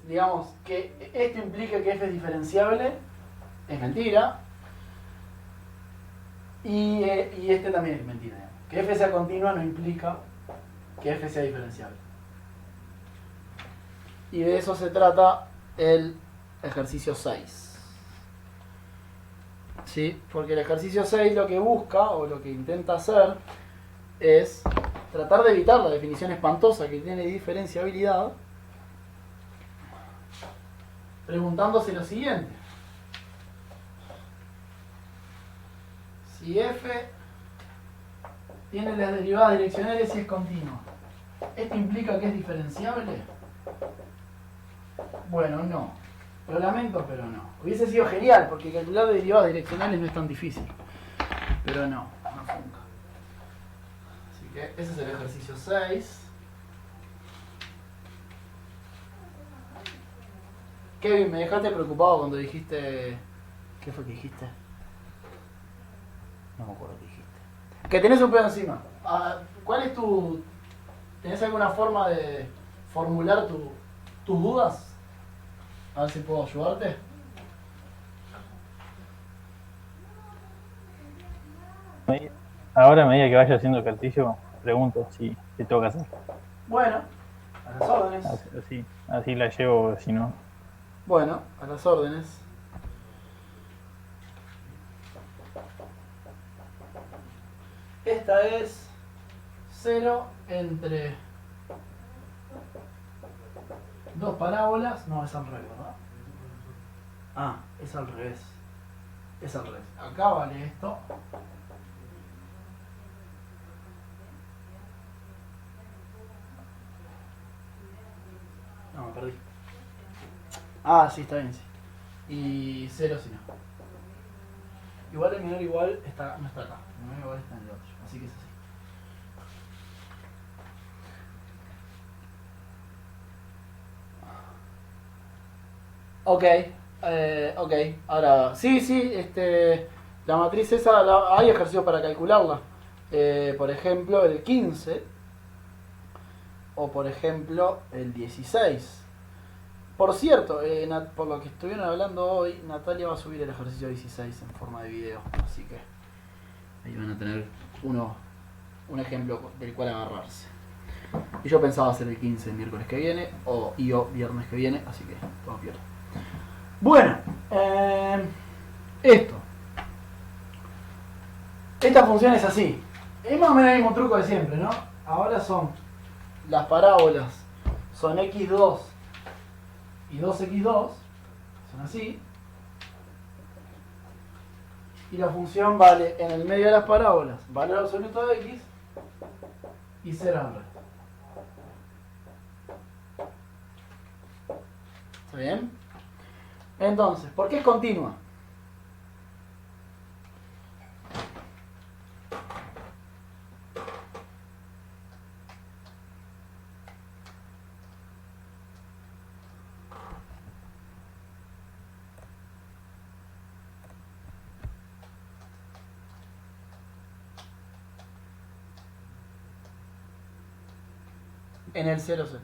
S1: digamos que esto implica que f es diferenciable, es mentira, y este también es mentira. Que f sea continua no implica que f sea diferenciable. Y de eso se trata el ejercicio 6. ¿Sí? Porque el ejercicio 6 lo que busca, o lo que intenta hacer, es tratar de evitar la definición espantosa que tiene diferenciabilidad, preguntándose lo siguiente. Si f tiene las derivadas direccionales y es continua, ¿esto implica que es diferenciable? Bueno, no. Lo lamento, pero no. Hubiese sido genial, porque calcular derivadas direccionales no es tan difícil. Pero no funca. Así que ese es el ejercicio 6. Kevin, me dejaste preocupado cuando dijiste... ¿Qué fue que dijiste? No me acuerdo qué dijiste. Que tenés un pedo encima. ¿Cuál es tu... ¿Tenés alguna forma de formular tus dudas? A ver si puedo ayudarte.
S6: Ahora, a medida que vaya haciendo ejercicio, pregunto si tengo que hacer.
S1: Bueno, a las órdenes.
S6: Así la llevo, si no.
S1: Bueno, a las órdenes. Esta es 0 entre dos parábolas. No, es al revés, ¿verdad? Es al revés. Es al revés. Acá vale esto. No, me perdí. Sí, está bien, sí. Y 0 si no. Igual el menor igual no está acá. El menor igual está en el otro. Así que es así. Ok. Ahora, sí, la matriz esa, hay ejercicios para calcularla. Por ejemplo, el 15. O por ejemplo, el 16. Por cierto, por lo que estuvieron hablando hoy, Natalia va a subir el ejercicio 16 en forma de video. Así que ahí van a tener un ejemplo del cual agarrarse. Y yo pensaba hacer el 15 el miércoles que viene, o viernes que viene, así que todo pierdo. Bueno, esta función es así. Es más o menos el mismo truco de siempre, ¿no? Ahora las parábolas son x2 y 2x2, son así. Y la función vale en el medio de las parábolas valor absoluto de x y 0 al resto. ¿Está bien? Entonces, ¿por qué es continua? En el 0, 0.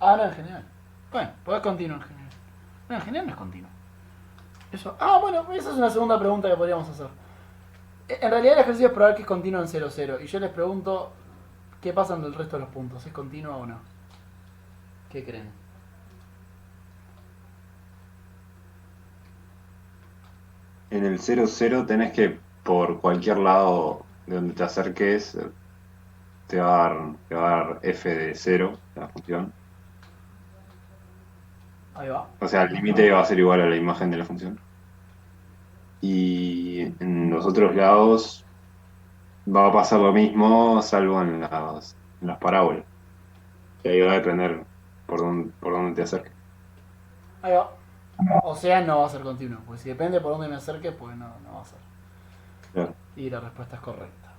S1: Ah, no, en general. Bueno, podés continuo en general. No, en general no es continuo. Eso. Ah, bueno, esa es una segunda pregunta que podríamos hacer. En realidad el ejercicio es probar que es continuo en 0, 0. Y yo les pregunto, ¿qué pasa en el resto de los puntos? ¿Es continuo o no? ¿Qué creen?
S2: En el 0,0 tenés que por cualquier lado de donde te acerques te va a dar f de 0, la función.
S1: Ahí va.
S2: O sea, el límite va a ser igual a la imagen de la función. Y en los otros lados va a pasar lo mismo, salvo en las parábolas. Y ahí va a depender por dónde te acerques.
S1: Ahí va. O sea, no va a ser continuo. Porque si depende por dónde me acerque, pues no va a ser.
S2: Claro.
S1: Y la respuesta es correcta.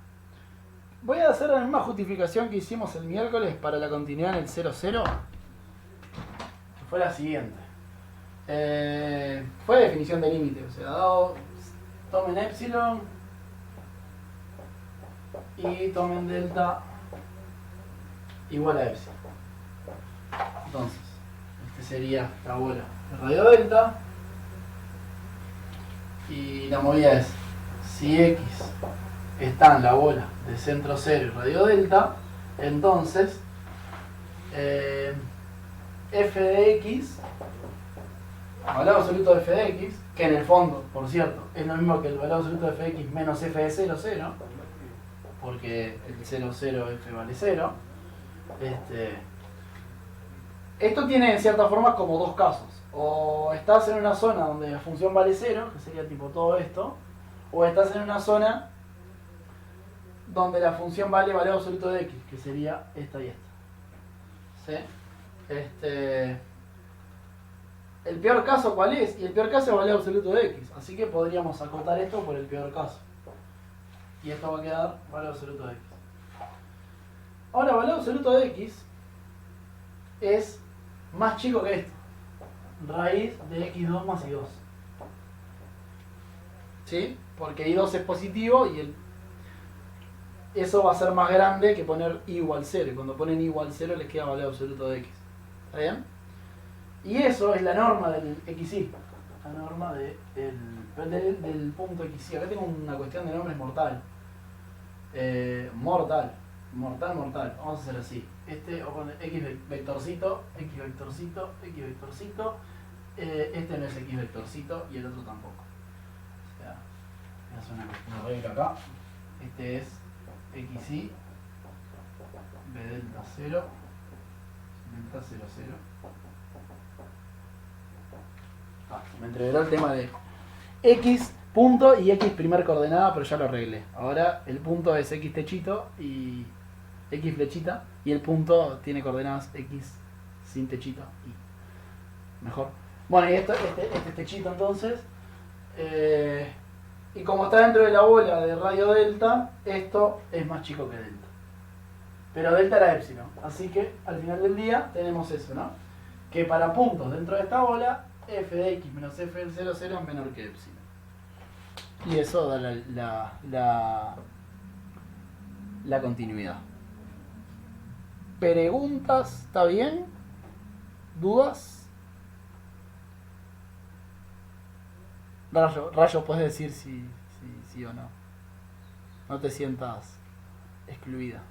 S1: Voy a hacer la misma justificación que hicimos el miércoles para la continuidad en el 0, 0. Que fue la siguiente. Fue definición de límite. O sea, dado, tomen epsilon y tomen delta igual a epsilon. Entonces, este sería la bola de radio delta. Y la movida es, si X está en la bola de centro 0 y radio delta, entonces f de x, valor absoluto de f de x, que en el fondo, por cierto, es lo mismo que el valor absoluto de f de x menos f de 0, 0, porque el 0, 0, f vale 0. Esto tiene en cierta forma como dos casos. O estás en una zona donde la función vale 0, que sería tipo todo esto, o estás en una zona donde la función vale valor absoluto de x, que sería esta y esta. ¿Sí? El peor caso, ¿cuál es? Y el peor caso es valor absoluto de x, así que podríamos acotar esto por el peor caso. Y esto va a quedar valor absoluto de x. Ahora, valor absoluto de x es más chico que esto. Raíz de x2 más i2. ¿Sí? Porque i2 es positivo y eso va a ser más grande que poner i igual 0. Y cuando ponen i igual 0 les queda valor absoluto de x. ¿Está bien? Y eso es la norma del xy. La norma del punto xy. Acá tengo una cuestión de nombres mortal. Mortal. Vamos a hacer así. Vamos a poner x vectorcito, x vectorcito, x vectorcito. Este no es x vectorcito y el otro tampoco. O sea, voy a hacer una regla acá. Este es xy, b delta 0, delta 0, 0. Me entreveró el tema de x punto y x primer coordenada, pero ya lo arreglé. Ahora el punto es x techito y x flechita, y el punto tiene coordenadas x sin techito y mejor. Bueno, y esto, este es techito entonces. Y como está dentro de la bola de radio delta, esto es más chico que delta. Pero delta era epsilon. Así que al final del día tenemos eso, ¿no? Que para puntos dentro de esta bola, f de x menos f del 0, 0 es menor que epsilon. Y eso da la continuidad. ¿Preguntas? ¿Está bien? ¿Dudas? Rayo, puedes decir sí o no. No te sientas excluida.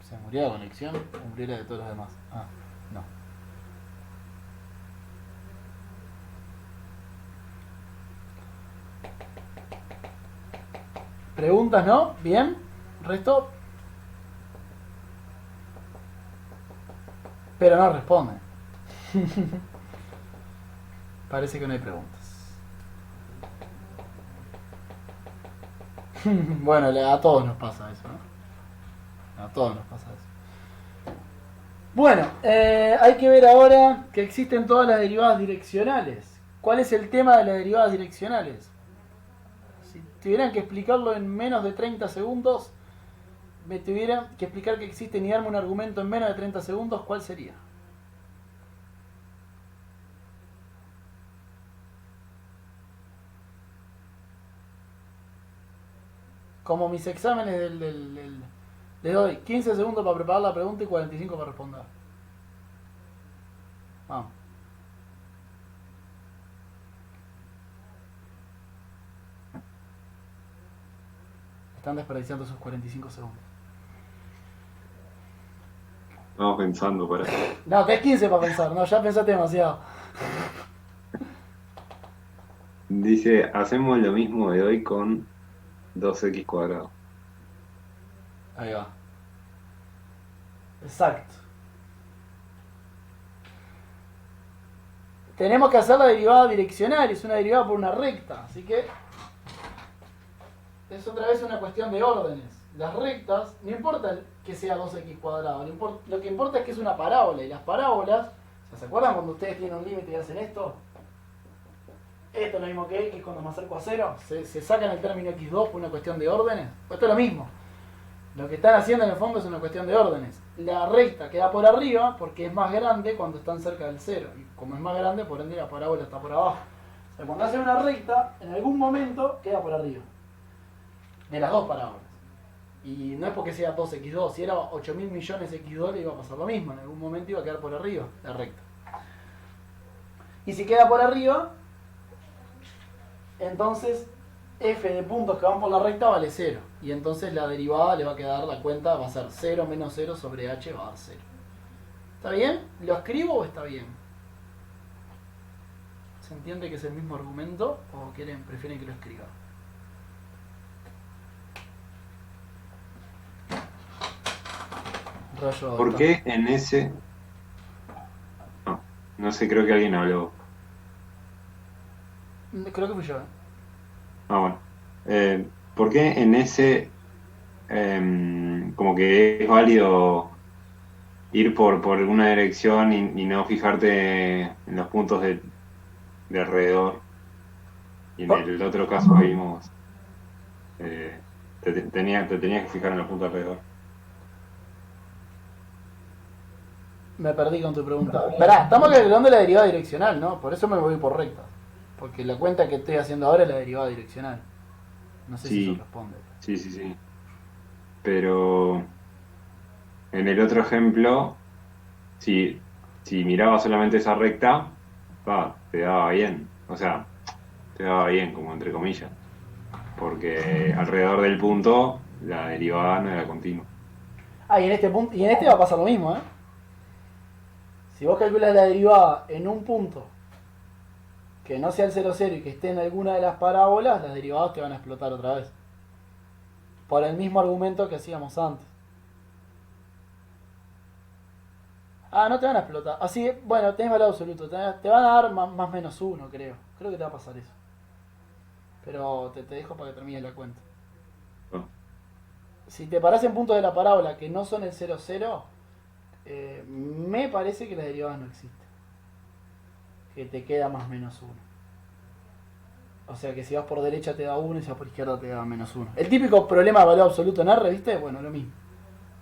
S1: ¿Se murió la conexión o murió la de todos los demás? Ah, no. ¿Preguntas, no? ¿Bien? ¿Resto? Pero no responden. Parece que no hay preguntas. Bueno, a todos nos pasa eso, ¿no? A todos nos pasa eso. Bueno, hay que ver ahora que existen todas las derivadas direccionales. ¿Cuál es el tema de las derivadas direccionales? Si tuvieran que explicarlo en menos de 30 segundos, me tuvieran que explicar que existen y darme un argumento en menos de 30 segundos, ¿cuál sería? Como mis exámenes les doy 15 segundos para preparar la pregunta y 45 para responder. Vamos. Están desperdiciando esos 45 segundos.
S2: Estamos pensando para.
S1: No, tenés 15 para pensar. No, ya pensaste demasiado.
S2: Dice, hacemos lo mismo de hoy con 2x cuadrado.
S1: Ahí va. Exacto. Tenemos que hacer la derivada direccional, es una derivada por una recta, así que es otra vez una cuestión de órdenes. Las rectas, no importa que sea 2x cuadrado, lo que importa es que es una parábola, y las parábolas, ¿se acuerdan cuando ustedes tienen un límite y hacen esto? Esto es lo mismo que x cuando me acerco a 0, se sacan el término x2 por una cuestión de órdenes, pues esto es lo mismo. Lo que están haciendo en el fondo es una cuestión de órdenes. La recta queda por arriba porque es más grande cuando están cerca del 0. Y como es más grande, por ende la parábola está por abajo. O sea, cuando hacen una recta, en algún momento queda por arriba. De las dos parábolas. Y no es porque sea 2x2. Si era 8.000 millones x2 le iba a pasar lo mismo. En algún momento iba a quedar por arriba la recta. Y si queda por arriba, entonces f de puntos que van por la recta vale 0. Y entonces la derivada le va a quedar, la cuenta va a ser 0 menos 0 sobre h va a dar 0. ¿Está bien? ¿Lo escribo o está bien? ¿Se entiende que es el mismo argumento o prefieren que lo escriba? Rayo
S2: ¿Por
S1: alta.
S2: qué en ese... No sé, creo que alguien habló.
S1: Creo que fui yo.
S2: Bueno. ¿Por qué en ese como que es válido ir por una dirección y no fijarte en los puntos de alrededor? Y en el otro caso vimos te tenías que fijar en los puntos de alrededor.
S1: Me perdí con tu pregunta. Esperá, estamos calculando la derivada direccional, ¿no? Por eso me voy por rectas. Porque la cuenta que estoy haciendo ahora es la derivada direccional. No sé si
S2: Sí.
S1: eso responde.
S2: Sí. Pero en el otro ejemplo, si mirabas solamente esa recta, te daba bien. O sea, te daba bien, como entre comillas. Porque alrededor del punto, la derivada no era continua.
S1: Ah, y en este punto, y en este va a pasar lo mismo, ¿eh? Si vos calculas la derivada en un punto que no sea el 0, 0 y que esté en alguna de las parábolas, las derivadas te van a explotar otra vez. Por el mismo argumento que hacíamos antes. Ah, no te van a explotar. Así, bueno, tenés valor absoluto. Te van a dar más menos 1, creo. Creo que te va a pasar eso. Pero te dejo para que termine la cuenta.
S2: ¿No?
S1: Si te parás en puntos de la parábola que no son el 0, 0, me parece que las derivadas no existen. Que te queda más menos 1. O sea que si vas por derecha te da 1 y si vas por izquierda te da menos 1. El típico problema de valor absoluto en R, ¿viste? Bueno, lo mismo.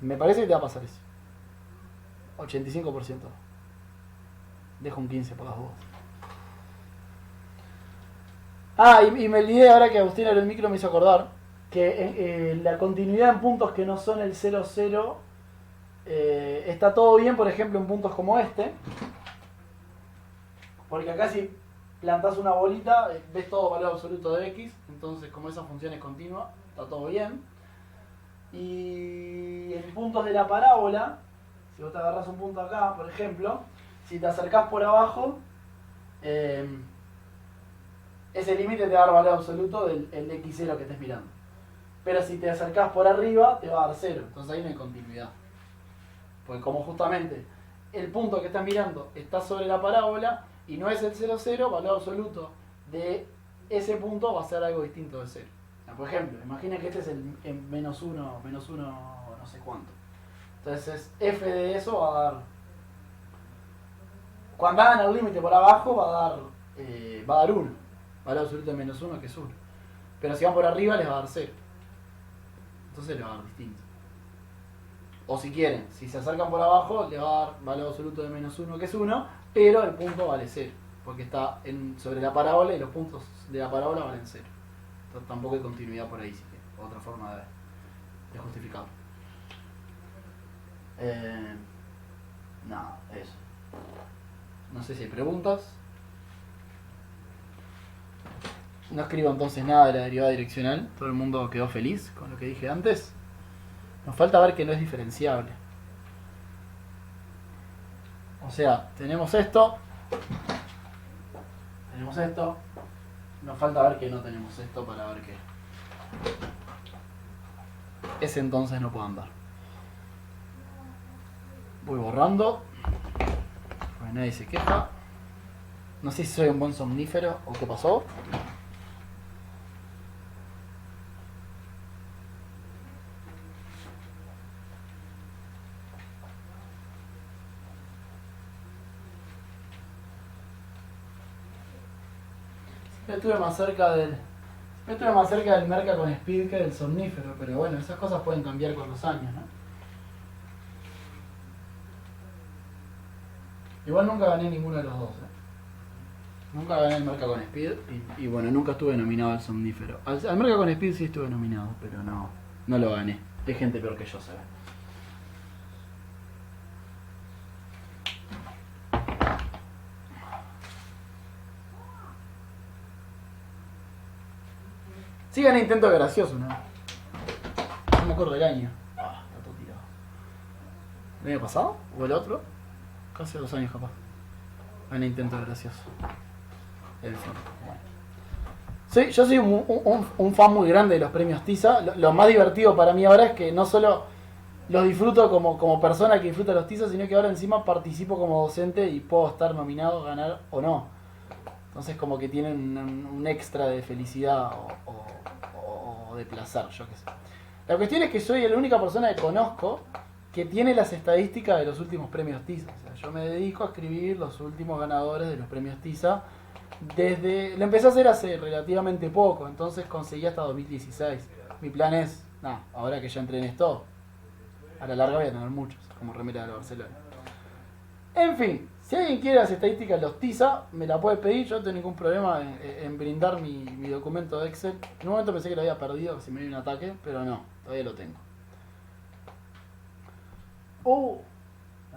S1: Me parece que te va a pasar eso. 85%. Dejo un 15 por las dudas. Ah, y me olvidé ahora que Agustín abrió el micro, me hizo acordar que la continuidad en puntos que no son el 0, 0 está todo bien, por ejemplo, en puntos como este. Porque acá si plantás una bolita, ves todo valor absoluto de x, entonces como esa función es continua, está todo bien. Y en puntos de la parábola, si vos te agarrás un punto acá, por ejemplo, si te acercás por abajo, ese límite te va a dar valor absoluto del x0 que estés mirando. Pero si te acercás por arriba, te va a dar 0, entonces ahí no hay continuidad. Porque como justamente el punto que estás mirando está sobre la parábola y no es el 0, 0, valor absoluto de ese punto va a ser algo distinto de 0. Por ejemplo, imagina que este es el menos 1 no sé cuánto. Entonces f de eso va a dar, cuando hagan el límite por abajo va a dar 1, valor absoluto de menos 1 que es 1. Pero si van por arriba les va a dar 0. Entonces les va a dar distinto. O si quieren, si se acercan por abajo, le va a dar valor absoluto de menos 1 que es 1, pero el punto vale 0, porque está sobre la parábola y los puntos de la parábola valen 0. Entonces tampoco hay continuidad por ahí, si quieren. otra forma de justificarlo. Nada, eso. No sé si hay preguntas. No escribo entonces nada de la derivada direccional. Todo el mundo quedó feliz con lo que dije antes. Nos falta ver que no es diferenciable. O sea, tenemos esto. Tenemos esto. Nos falta ver que no tenemos esto para ver que ese entonces no puede andar. Voy borrando. Pues nadie se queja. No sé si soy un buen somnífero o qué pasó. Estuve más cerca del merca con speed que del somnífero, pero bueno, esas cosas pueden cambiar con los años, ¿no? Igual nunca gané ninguno de los dos, ¿eh? Nunca gané el merca con speed y bueno, nunca estuve nominado al somnífero. Al merca con speed sí estuve nominado, pero no lo gané. Hay gente peor que yo, se ve. Sí gané intento gracioso, ¿no? No me acuerdo del año. Está todo tirado. ¿El año pasado? ¿O el otro? Casi 2 años capaz. Gané intento gracioso. El fin. Bueno. Sí, yo soy un fan muy grande de los premios TISA. Lo más divertido para mí ahora es que no solo los disfruto como persona que disfruta los TISA, sino que ahora encima participo como docente y puedo estar nominado, ganar o no. Entonces como que tienen un extra de felicidad o de placer, yo qué sé. La cuestión es que soy la única persona que conozco que tiene las estadísticas de los últimos premios TISA. O sea, yo me dedico a escribir los últimos ganadores de los premios TISA. Lo empecé a hacer hace relativamente poco, entonces conseguí hasta 2016. Mi plan es, ahora que ya entré en esto, a la larga voy a tener muchos, como remera de Barcelona. En fin, si alguien quiere las estadísticas de los TISA, me la puede pedir, yo no tengo ningún problema en brindar mi documento de Excel. En un momento pensé que lo había perdido, que si me dio un ataque, pero no, todavía lo tengo. La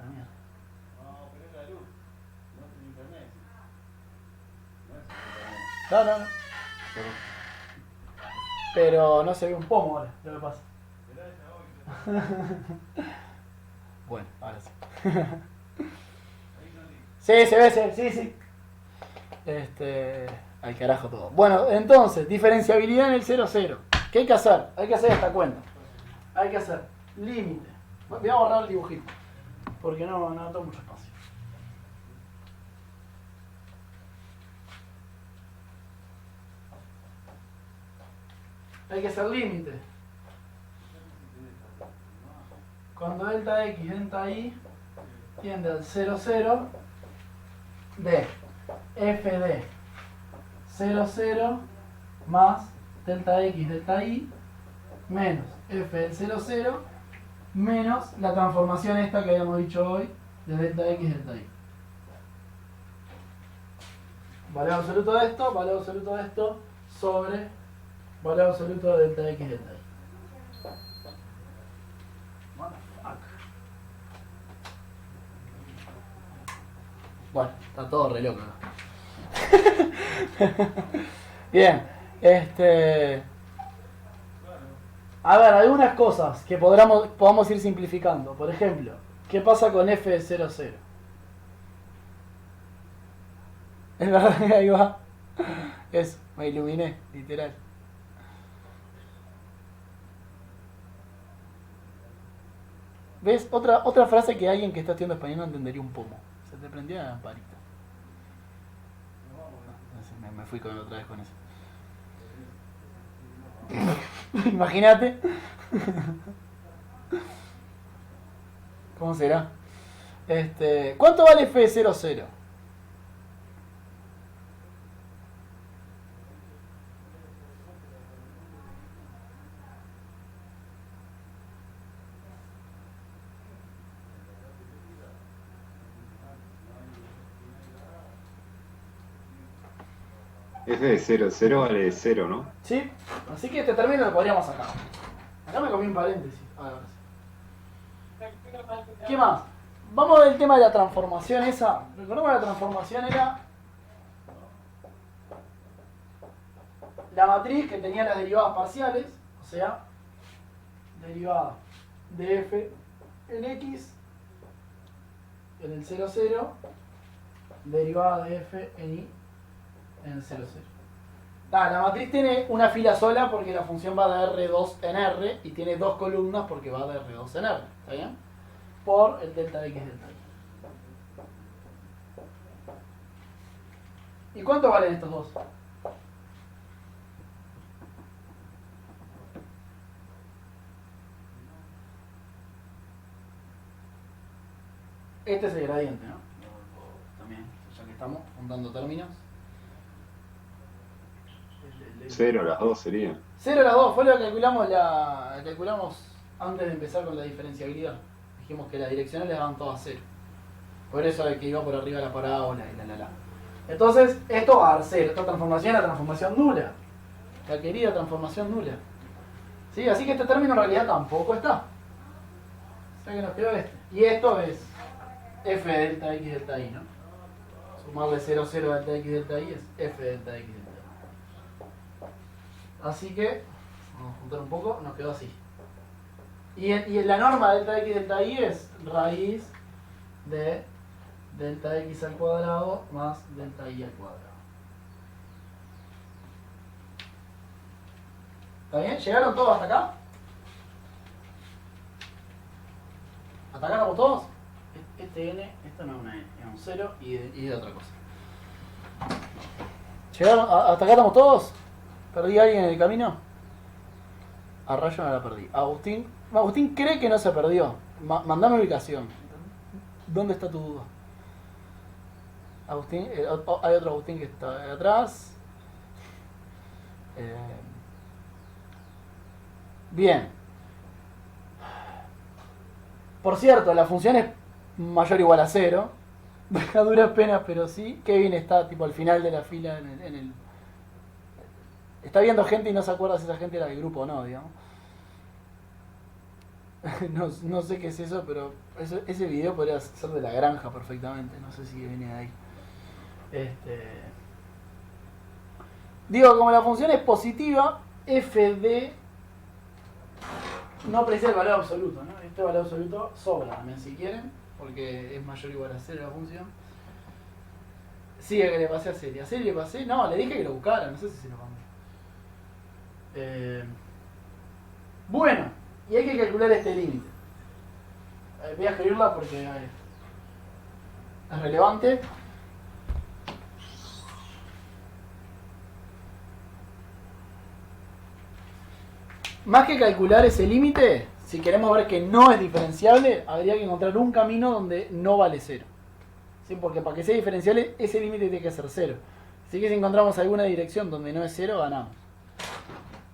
S1: mierda.
S7: No, pero es la luz, no es el internet.
S1: No. Pero no se ve un pomo ahora, lo que pasa. Bueno, ahora sí. Sí, se ve, sí. Al carajo todo. Bueno, entonces, diferenciabilidad en el 0,0. ¿Qué hay que hacer? Hay que hacer esta cuenta. Hay que hacer límite. Voy a borrar el dibujito, porque no tengo mucho espacio. Hay que hacer límite. Cuando delta x, delta y tiende al 0,0 de f de 0,0 más delta x, delta y menos f del 0,0 menos la transformación esta que habíamos dicho hoy de delta x, delta y. Valor absoluto de esto sobre valor absoluto de delta x, delta y. Bueno, está todo re loco. Bien, a ver, algunas cosas que podamos ir simplificando. Por ejemplo, ¿qué pasa con f de 0,0? Es verdad que ahí va. Eso, me iluminé, literal. ¿Ves? Otra frase que alguien que está estudiando español no entendería un pomo. Se te prendió la lamparita. Me fui otra vez con eso. Imagínate. ¿Cómo será? ¿Cuánto vale f de 0,0?
S2: f de 0, 0 vale 0, ¿no?
S1: ¿Sí? Así que este término lo podríamos sacar. Acá me comí un paréntesis. Ahora sí. ¿Qué más? Vamos al tema de la transformación esa. Recordemos que la transformación era la matriz que tenía las derivadas parciales, o sea, derivada de f en x en el 0, 0, derivada de f en y en el 0, 0. La matriz tiene una fila sola porque la función va de R2 en R y tiene dos columnas porque va de R2 en R, ¿está bien? Por el delta x delta y. ¿Y cuánto valen estos dos? Este es el gradiente, ¿no? También, ya que estamos juntando términos.
S2: 0, las dos serían.
S1: 0 las dos, fue lo que calculamos antes de empezar con la diferenciabilidad. Dijimos que las direccionales daban todas 0. Por eso es que iba por arriba la parábola y la. Entonces, esto va a dar 0. Esta transformación es la transformación nula. La querida transformación nula. ¿Sí? Así que este término en realidad tampoco está. O sea que nos quedó este. Y esto es f de delta x delta y, ¿no? Sumarle 0, 0 delta x delta y es f de delta x delta y. Así que, vamos a juntar un poco, nos quedó así. Y la norma de delta x delta y es raíz de delta x al cuadrado más delta y al cuadrado. ¿Está bien? ¿Llegaron todos hasta acá? ¿Hasta acá estamos todos? Este n, esto no es una n, es un 0 y de otra cosa. ¿Llegaron? ¿Hasta acá estamos todos? ¿Perdí a alguien en el camino? A Rayo no la perdí. Agustín cree que no se perdió. Mandame ubicación. ¿Dónde está tu duda? Agustín, hay otro Agustín que está ahí atrás. Bien. Por cierto, la función es mayor o igual a 0. A duras penas, pero sí. Kevin está tipo al final de la fila en el está viendo gente y no se acuerda si esa gente era del grupo o no, digamos. No sé qué es eso, pero ese video podría ser de La Granja perfectamente. No sé si viene de ahí. Digo, como la función es positiva, f de no aprecia el valor absoluto, ¿no? Este valor absoluto sobra también si quieren, porque es mayor o igual a 0 la función. Sigue que le pasé a Celia. ¿A Celia le pasé? No, le dije que lo buscara, no sé si se lo mandé. Bueno, y hay que calcular este límite. Voy a escribirla porque es relevante. Más que calcular ese límite, si queremos ver que no es diferenciable, habría que encontrar un camino donde no vale 0. ¿Sí? Porque para que sea diferenciable, ese límite tiene que ser 0. Así que si encontramos alguna dirección donde no es 0, ganamos.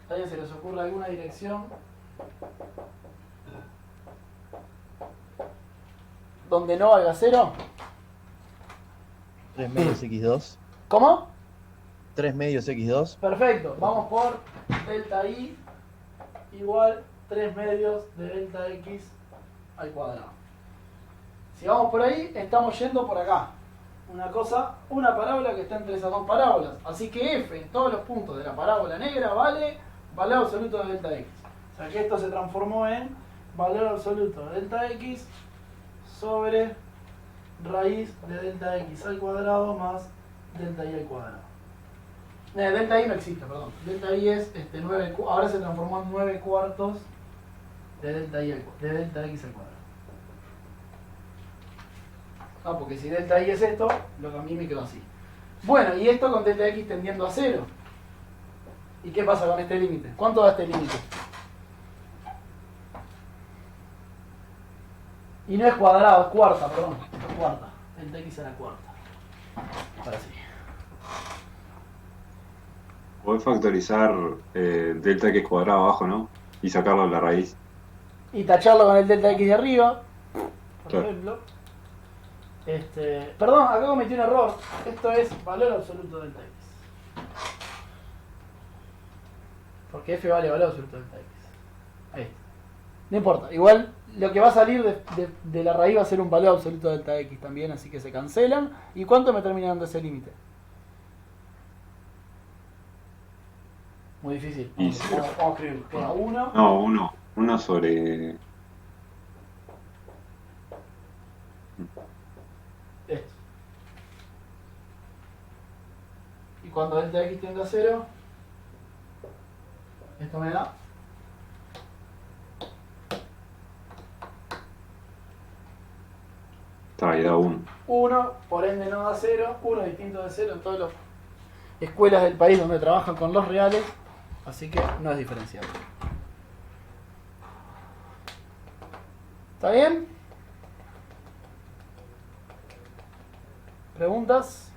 S1: ¿A alguien se les ocurre alguna dirección donde no valga 0?
S4: 3 medios x2.
S1: ¿Cómo?
S4: 3 medios x2.
S1: Perfecto, vamos por delta y igual 3 medios de delta x al cuadrado. Si vamos por ahí, estamos yendo por acá. Una parábola que está entre esas dos parábolas. Así que f en todos los puntos de la parábola negra vale valor absoluto de delta x. O sea que esto se transformó en valor absoluto de delta x sobre raíz de delta x al cuadrado más delta y al cuadrado. Delta y no existe, perdón. Delta y es 9, ahora se transformó en 9 cuartos de delta y de delta x al cuadrado. No, porque si delta y es esto, lo cambié y me quedó así. Bueno, y esto con delta x tendiendo a 0. ¿Y qué pasa con este límite? ¿Cuánto da este límite? Y no es cuadrado, es cuarta, perdón. Es cuarta. Delta x a la cuarta. Ahora sí.
S2: Podés factorizar delta x cuadrado abajo, ¿no? Y sacarlo de la raíz.
S1: Y tacharlo con el delta x de arriba. Por
S2: Claro.
S1: ejemplo. Perdón, acá cometí un error. Esto es valor absoluto de delta x. Porque f vale valor absoluto delta x. Ahí está. No importa, igual lo que va a salir de la raíz va a ser un valor absoluto de delta x también, así que se cancelan. ¿Y cuánto me termina dando ese límite? Muy difícil.
S2: Y
S1: Vamos a escribirlo. Queda 1.
S2: No, uno sobre...
S1: Esto. Y cuando delta x tiende a 0, esto me da
S2: Está ahí, da 1.
S1: 1, por ende no da 0, 1 distinto de 0 en todas las escuelas del país donde trabajan con los reales, así que no es diferenciable. ¿Está bien? ¿Preguntas?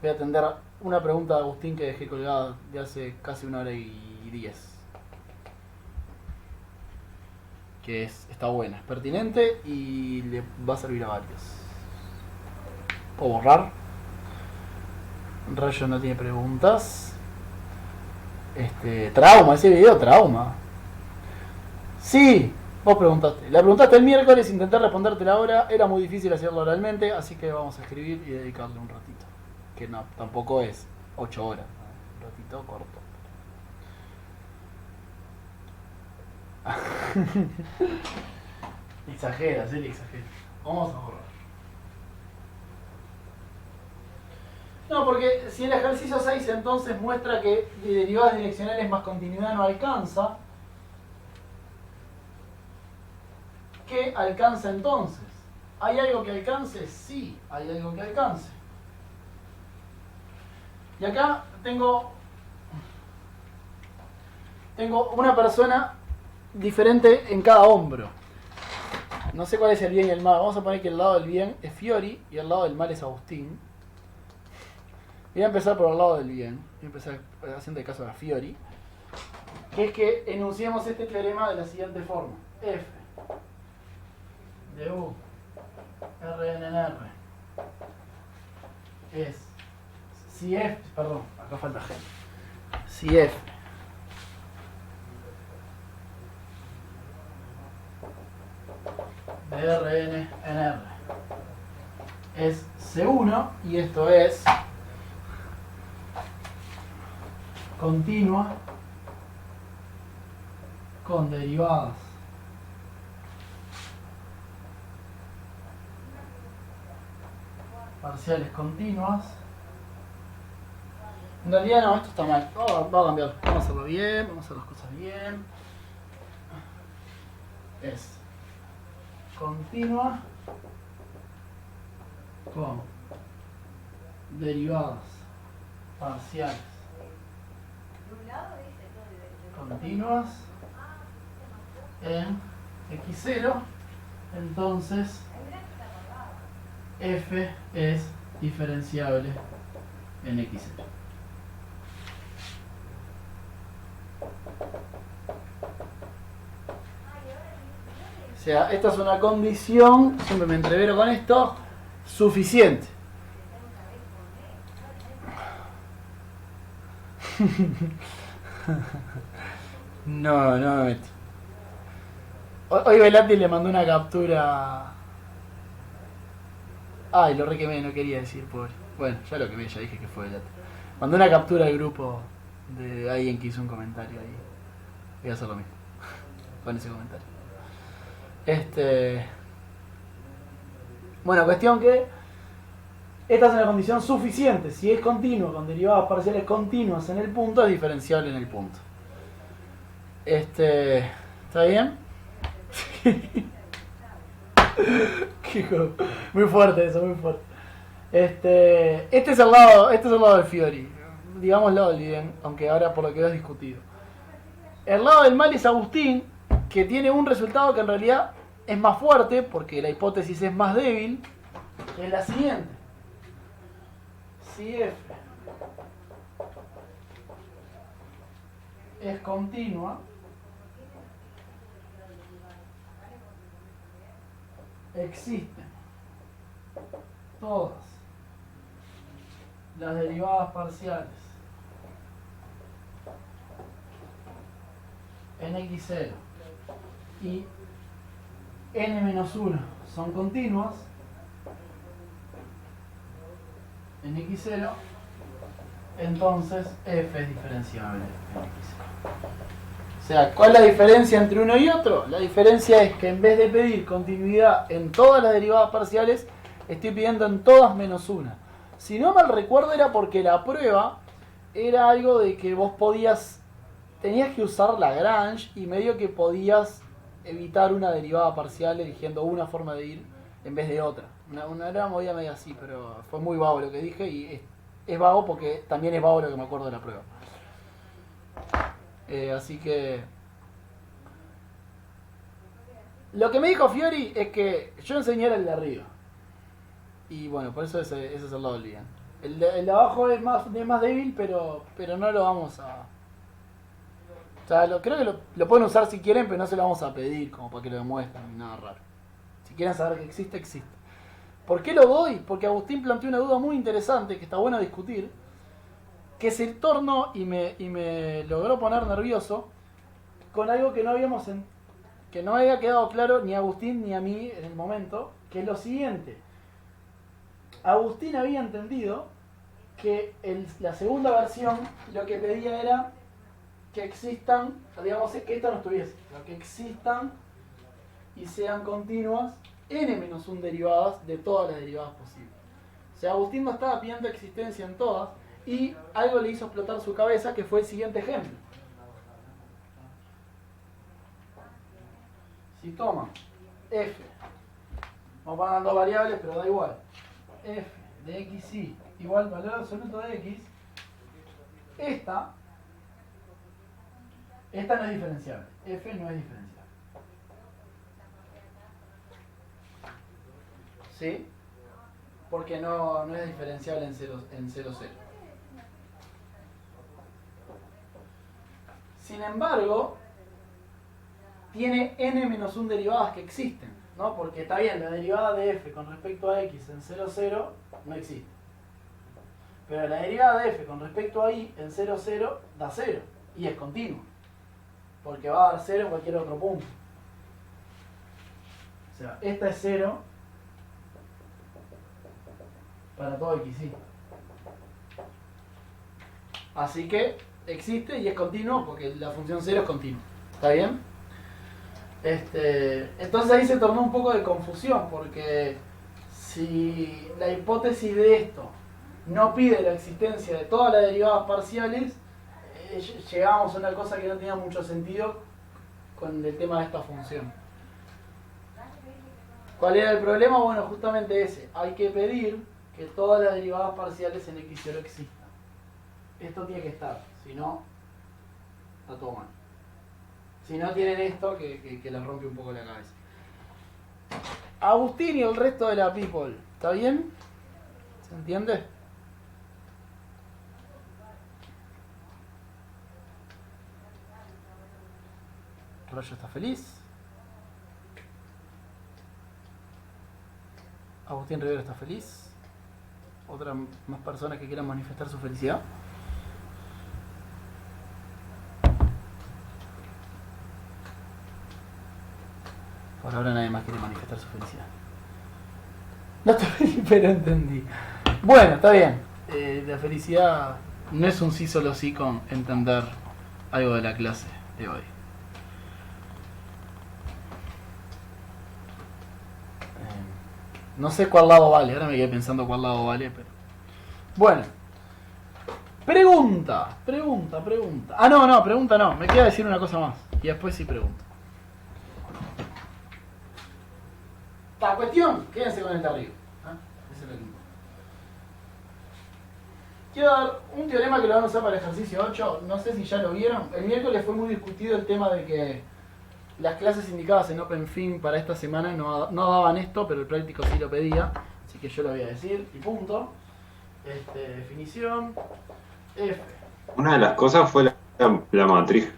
S1: Voy a atender una pregunta de Agustín que dejé colgada de hace casi 1 hora y 10. Que está buena, es pertinente y le va a servir a varios. ¿Puedo borrar? Rayo no tiene preguntas. Trauma, ese video trauma. Sí, vos preguntaste. La preguntaste el miércoles, intenté respondértela ahora. Era muy difícil hacerlo oralmente, así que vamos a escribir y dedicarle un ratito. Que no, tampoco es 8 horas. Un ratito corto. Exagera, sí, exagera. Vamos a borrar. No, porque si el ejercicio 6 entonces muestra que de derivadas direccionales más continuidad no alcanza, ¿qué alcanza entonces? ¿Hay algo que alcance? Sí, hay algo que alcance. Y acá tengo una persona diferente en cada hombro. No sé cuál es el bien y el mal. Vamos a poner que el lado del bien es Fiori y el lado del mal es Agustín. Voy a empezar por el lado del bien. Voy a empezar haciendo el caso de Fiori. Que es que enunciemos este teorema de la siguiente forma. F de U Rn en R es si F, perdón, acá falta G. Si F de Rn en R es C1 y esto es continua con derivadas parciales continuas. En realidad no, esto está mal. Vamos a cambiarlo. Vamos a hacerlo bien, vamos a hacer las cosas bien. Es continua con derivadas parciales continuas en x0, entonces f es diferenciable en x0. O sea, esta es una condición, siempre me entrevero con esto, suficiente. No me metí. Hoy Velati le mandó una captura. Ay, lo requemé, no quería decir, pobre. Bueno, ya lo quemé, ya dije que fue Velati. Mandó una captura al grupo de alguien que hizo un comentario ahí. Voy a hacer lo mismo con ese comentario. Bueno, cuestión que esta es una condición suficiente. Si es continuo con derivadas parciales continuas en el punto, es diferenciable en el punto. ¿Está bien? Muy fuerte eso, muy fuerte. Este es el lado del Fiori. Digámoslo del bien, aunque ahora por lo que veo es discutido. El lado del mal es Agustín, que tiene un resultado que en realidad es más fuerte, porque la hipótesis es más débil, que es la siguiente. Si F es continua, existen todas las derivadas parciales en x0 y n-1 son continuas en x0, entonces f es diferenciable en x0. O sea, ¿cuál es la diferencia entre uno y otro? La diferencia es que en vez de pedir continuidad en todas las derivadas parciales, estoy pidiendo en todas menos una. Si no mal recuerdo era porque la prueba era algo de que vos tenías que usar Lagrange y medio que podías evitar una derivada parcial eligiendo una forma de ir en vez de otra. Una movida medio así, pero fue muy vago lo que dije y es vago porque también es vago lo que me acuerdo de la prueba. Así que... Lo que me dijo Fiori es que yo enseñara el de arriba. Y bueno, por eso ese es el lado del bien. El de abajo es más débil, pero no lo vamos a... O sea, creo que lo pueden usar si quieren, pero no se lo vamos a pedir como para que lo demuestren ni nada raro. Si quieren saber que existe, existe. ¿Por qué lo doy? Porque Agustín planteó una duda muy interesante que está buena discutir, que se tornó y me logró poner nervioso con algo que no había quedado claro ni a Agustín ni a mí en el momento, que es lo siguiente. Agustín había entendido que la segunda versión lo que pedía era que existan, digamos que esta no estuviese, pero que existan y sean continuas n-1 derivadas de todas las derivadas posibles. O sea, Agustín no estaba pidiendo existencia en todas y algo le hizo explotar su cabeza, que fue el siguiente ejemplo. Si toman f, vamos a poner dos variables, pero da igual, f de xy igual al valor absoluto de x, esta no es diferenciable, f no es diferenciable. ¿Sí? Porque no es diferenciable en 0, 0. Sin embargo, tiene n-1 derivadas que existen, ¿no? Porque está bien, la derivada de f con respecto a x en 0, 0 no existe. Pero la derivada de f con respecto a y en 0, 0 da 0 y es continuo. Porque va a dar 0 en cualquier otro punto. O sea, esta es 0 para todo x, y. Así que existe y es continuo porque la función 0 es continua. ¿Está bien? Entonces ahí se tornó un poco de confusión porque si la hipótesis de esto no pide la existencia de todas las derivadas parciales, llegábamos a una cosa que no tenía mucho sentido con el tema de esta función. ¿Cuál era el problema? Bueno, justamente ese. Hay que pedir que todas las derivadas parciales en x0 existan. Esto tiene que estar, si no, está todo mal. Si no tienen esto, que les rompe un poco la cabeza. Agustín y el resto de la people, ¿está bien? ¿Se entiende? Rayo está feliz. Agustín Rivero está feliz. Otras más personas que quieran manifestar su felicidad. Por ahora nadie más quiere manifestar su felicidad. No estoy feliz, pero entendí. Bueno, está bien. La felicidad no es un sí solo sí con entender algo de la clase de hoy. No sé cuál lado vale, ahora me quedé pensando cuál lado vale, pero... Bueno. Pregunta. Ah, no, pregunta no. Me queda decir una cosa más. Y después sí pregunto. La cuestión, quédense con el de arriba. Eso es lo que importa. Quiero dar un teorema que lo van a usar para el ejercicio 8. No sé si ya lo vieron. El miércoles fue muy discutido el tema de que las clases indicadas en OpenFin para esta semana no daban esto, pero el práctico sí lo pedía. Así que yo lo voy a decir y punto. Definición. F.
S2: Una de las cosas fue la matriz.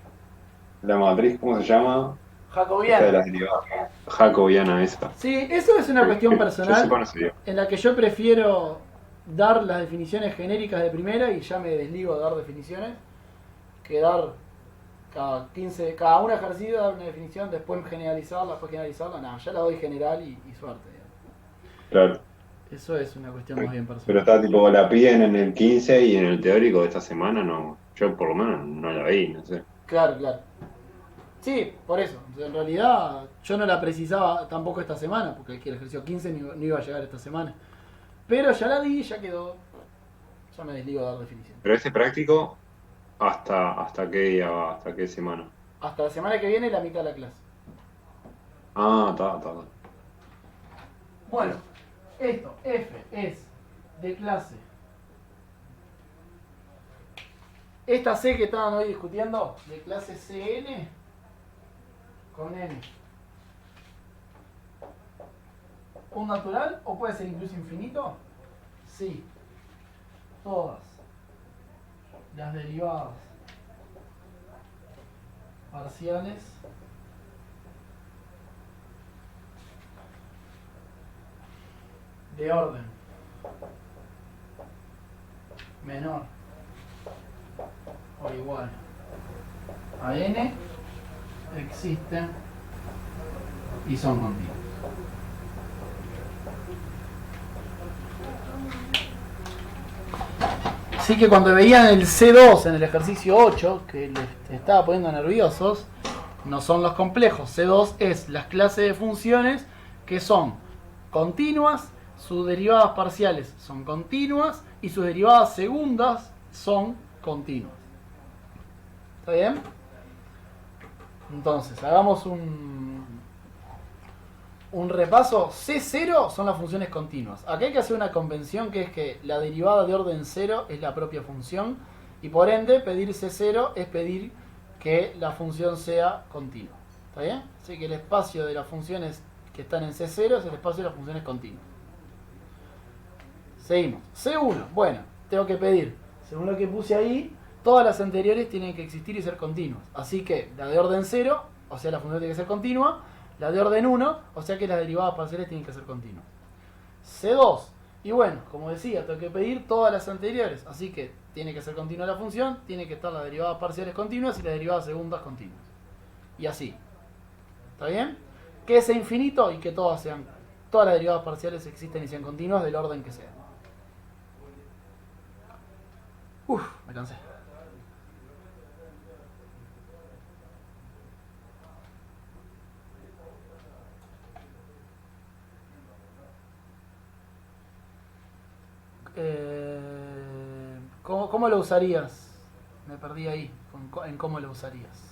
S2: La matriz, ¿cómo se llama?
S1: Jacobiana.
S2: Esta de las derivadas. Jacobiana esa.
S1: Sí, eso es una cuestión
S2: Yo
S1: personal
S2: sepa, no se dio.
S1: en la que yo prefiero dar las definiciones genéricas de primera y ya me desligo de dar definiciones que dar Cada 15, cada un ejercicio dar una definición, después generalizarla, no, ya la doy general y suerte. Digamos.
S2: Claro.
S1: Eso es una cuestión más bien
S2: Pero
S1: personal.
S2: está tipo, la piden en el 15 y en el teórico de esta semana no. Yo por lo menos no la vi, no sé.
S1: Claro, claro. Sí, por eso. En realidad yo no la precisaba tampoco esta semana, porque el ejercicio 15 no iba a llegar esta semana. Pero ya la di, ya quedó. Ya me desligo de dar definición.
S2: Pero ese práctico, ¿hasta qué día va? ¿Hasta qué semana?
S1: Hasta la semana que viene la mitad de la clase.
S2: Ah, está.
S1: Bueno, esto, F, es de clase. Esta C que estaban hoy discutiendo, de clase CN con N. ¿Un natural o puede ser incluso infinito? Sí. Todas las derivadas parciales de orden menor o igual a n existen y son continuos. Así que cuando veían el C2 en el ejercicio 8, que les estaba poniendo nerviosos, no son los complejos. C2 es las clases de funciones que son continuas, sus derivadas parciales son continuas y sus derivadas segundas son continuas. ¿Está bien? Entonces, hagamos un repaso. C0 son las funciones continuas. Acá hay que hacer una convención que es que la derivada de orden 0 es la propia función y por ende pedir C0 es pedir que la función sea continua. ¿Está bien? Así que el espacio de las funciones que están en C0 es el espacio de las funciones continuas. Seguimos. C1. Bueno, tengo que pedir, según lo que puse ahí, todas las anteriores tienen que existir y ser continuas. Así que la de orden 0, o sea la función tiene que ser continua, la de orden 1, o sea que las derivadas parciales tienen que ser continuas. C2. Y bueno, como decía, tengo que pedir todas las anteriores. Así que tiene que ser continua la función, tiene que estar las derivadas parciales continuas y las derivadas segundas continuas. Y así. ¿Está bien? Que sea infinito y que todas las derivadas parciales existen y sean continuas del orden que sea. Me cansé. ¿Cómo lo usarías? Me perdí ahí, en cómo lo usarías.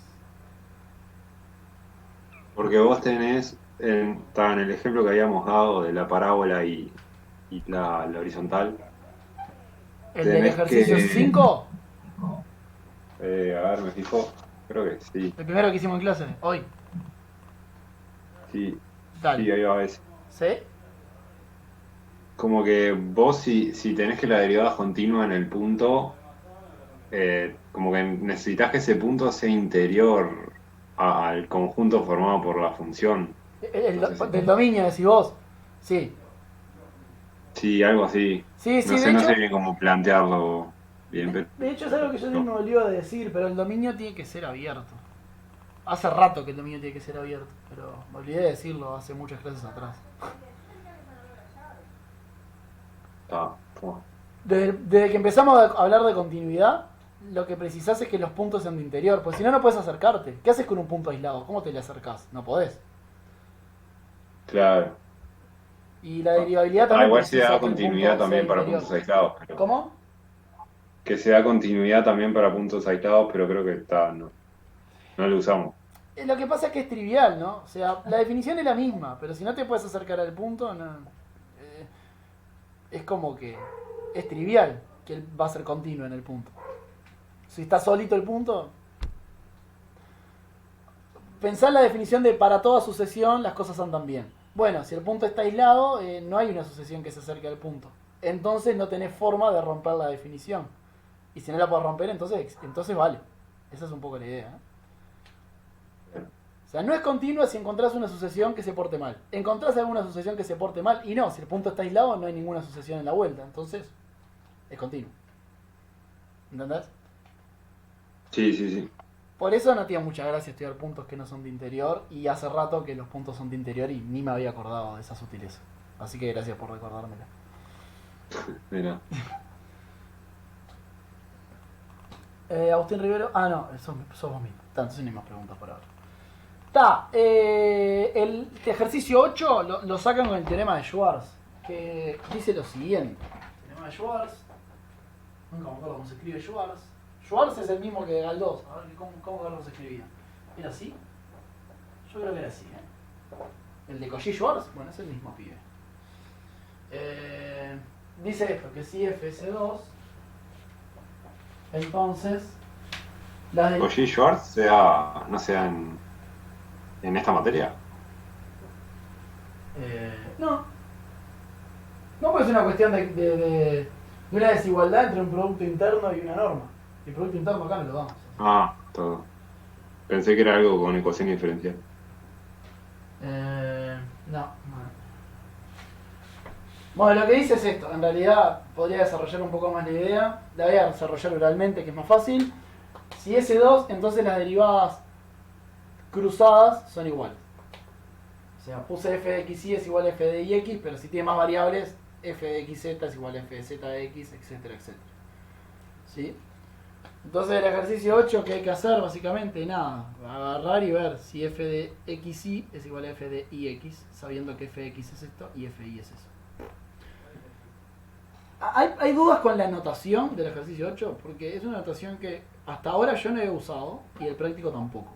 S2: Porque vos tenés, está en el ejemplo que habíamos dado de la parábola y la horizontal.
S1: ¿El del
S2: Tenés
S1: ejercicio
S2: que-
S1: 5?
S2: A ver, me fijo. Creo que sí.
S1: El primero que hicimos en clase, hoy.
S2: Sí,
S1: Dale.
S2: sí, ahí va ese.
S1: ¿Sí?
S2: Como que vos si tenés que la derivada es continua en el punto, como que necesitas que ese punto sea interior al conjunto formado por la función. No sé si-
S1: Del dominio, decís vos. Sí.
S2: Sí, algo así.
S1: Sí, sí,
S2: No sé,
S1: de
S2: no
S1: hecho,
S2: sé bien cómo plantearlo bien, pero
S1: de hecho es algo que yo me olvido de decir, pero el dominio tiene que ser abierto. Hace rato que el dominio tiene que ser abierto, pero me olvidé de decirlo hace muchas clases atrás.
S2: está. Bueno.
S1: Desde que empezamos a hablar de continuidad, lo que precisás es que los puntos sean de interior, pues si no, no puedes acercarte. ¿Qué haces con un punto aislado? ¿Cómo te le acercás? No podés.
S2: Claro.
S1: Y la derivabilidad también
S2: Igual se
S1: precisa
S2: da
S1: que el
S2: continuidad
S1: punto
S2: también
S1: sea
S2: para
S1: interior.
S2: puntos aislados. Pero,
S1: ¿Cómo?
S2: que se da continuidad también para puntos aislados, pero creo que no lo usamos.
S1: Lo que pasa es que es trivial, ¿no? O sea, la definición es la misma, pero si no te puedes acercar al punto, no, es como que es trivial que él va a ser continuo en el punto. Si está solito el punto, pensá en la definición de para toda sucesión las cosas andan bien. Bueno, si el punto está aislado, no hay una sucesión que se acerque al punto. Entonces no tenés forma de romper la definición. Y si no la podés romper, entonces vale. Esa es un poco la idea, ¿eh? O sea, no es continua si encontrás una sucesión que se porte mal. Encontrás alguna sucesión que se porte mal y no, si el punto está aislado no hay ninguna sucesión en la vuelta. Entonces, es continuo. ¿Entendés?
S2: Sí.
S1: Por eso no tiene mucha gracia estudiar puntos que no son de interior, y hace rato que los puntos son de interior y ni me había acordado de esa sutileza. Así que gracias por recordármela.
S2: Mira.
S1: Agustín Rivero. Ah, no, sos vos mismo. Entonces ni más preguntas por ahora. Está. El ejercicio 8 lo sacan con el teorema de Schwarz, que dice lo siguiente. Teorema de Schwarz. Nunca me acuerdo cómo se escribe Schwarz. Schwarz es el mismo que Galdós. A ver, ¿cómo Galdós se escribía? ¿Era así? Yo creo que era así, El de Cauchy-Schwarz, bueno, es el mismo pibe. Dice esto, que si f es 2, entonces las de...
S2: Cauchy-Schwarz sea, no sea en esta materia.
S1: No. No, porque es una cuestión de una desigualdad entre un producto interno y una norma. El producto interno acá no lo damos.
S2: Ah, todo. Pensé que era algo con ecuación diferencial.
S1: No. Bueno, lo que dice es esto. En realidad podría desarrollar un poco más la idea. La voy a desarrollar oralmente, que es más fácil. Si S2, entonces las derivadas cruzadas son iguales. O sea, puse f de xy es igual a f de ix, pero si tiene más variables, f de xz es igual a f de z de x, etcétera, etcétera. ¿Sí? Entonces el ejercicio 8, ¿qué hay que hacer? Básicamente nada, agarrar y ver si f de xy es igual a f de ix, sabiendo que f de x es esto y f de y es eso. ¿Hay dudas con la notación del ejercicio 8? Porque es una notación que hasta ahora yo no he usado y el práctico tampoco.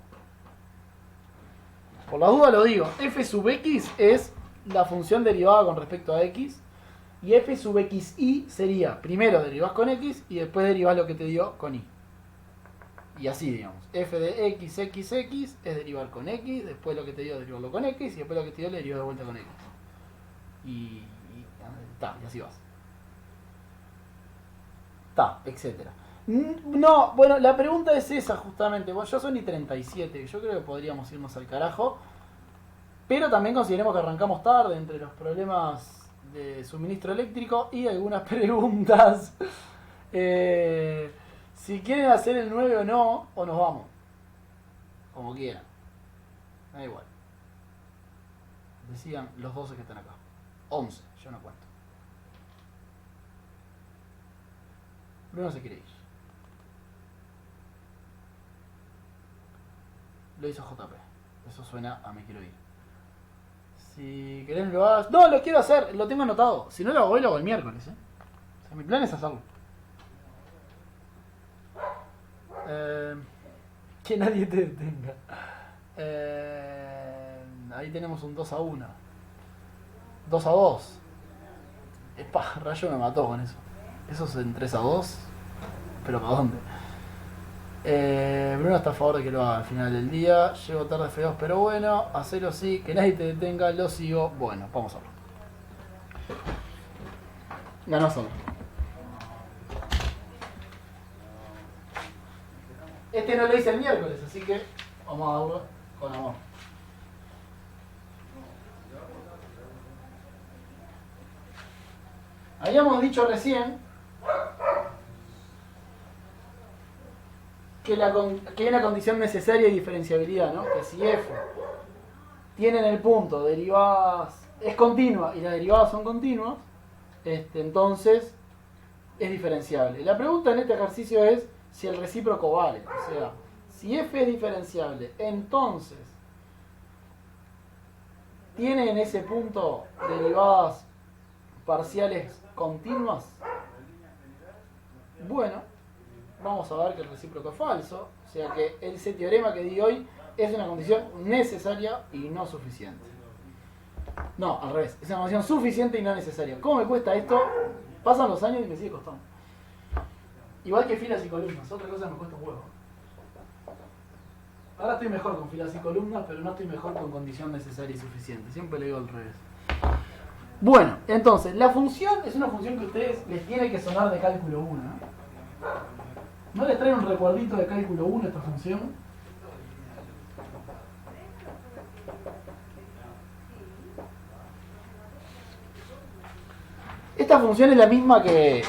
S1: Por la duda lo digo, f sub x es la función derivada con respecto a x, y f sub xy sería primero derivás con x y después derivás lo que te dio con y. Y así, digamos, f de xxx es derivar con x, después lo que te dio derivarlo con x, y después lo que te dio le derivas de vuelta con x. Y así vas. Etcétera. No, bueno, la pregunta es esa justamente. Bueno, yo son y 37, yo creo que podríamos irnos al carajo. Pero también consideremos que arrancamos tarde entre los problemas de suministro eléctrico y algunas preguntas. Si quieren hacer el 9 o no, o nos vamos. Como quieran. Da igual. Decían los 12 que están acá. 11, yo no cuento. Bruno se quiere ir. Lo hizo JP. Eso suena a me quiero ir. Si querés lo hagas... No, lo quiero hacer. Lo tengo anotado. Si no lo hago hoy, lo hago el miércoles. O sea, mi plan es hacerlo. Que nadie te detenga. Ahí tenemos un 2-1. 2-2. Rayo me mató con eso. Eso es en 3-2. ¿Pero para dónde? Bruno está a favor de que lo haga al final del día. Llego tarde feos, pero bueno. Hacelo sí, que nadie te detenga, lo sigo. Bueno, vamos a verlo. Ganó solo. Este no lo hice el miércoles, así que vamos a darlo con amor. Habíamos dicho recién que hay una condición necesaria de diferenciabilidad, ¿no? Que si f tiene en el punto derivadas, es continua y las derivadas son continuas, entonces es diferenciable. La pregunta en este ejercicio es si el recíproco vale. O sea, si f es diferenciable, entonces tiene en ese punto derivadas parciales continuas. Bueno, vamos a ver que el recíproco es falso, o sea que ese teorema que di hoy es una condición necesaria y no suficiente. No, al revés, es una condición suficiente y no necesaria. ¿Cómo me cuesta esto? Pasan los años y me sigue costando. Igual que filas y columnas, otra cosa me cuesta un huevo. Ahora estoy mejor con filas y columnas, pero no estoy mejor con condición necesaria y suficiente. Siempre le digo al revés. Bueno, entonces, la función es una función que a ustedes les tiene que sonar de cálculo 1, ¿no? ¿No les trae un recuerdito de cálculo 1 esta función? Esta función es la misma que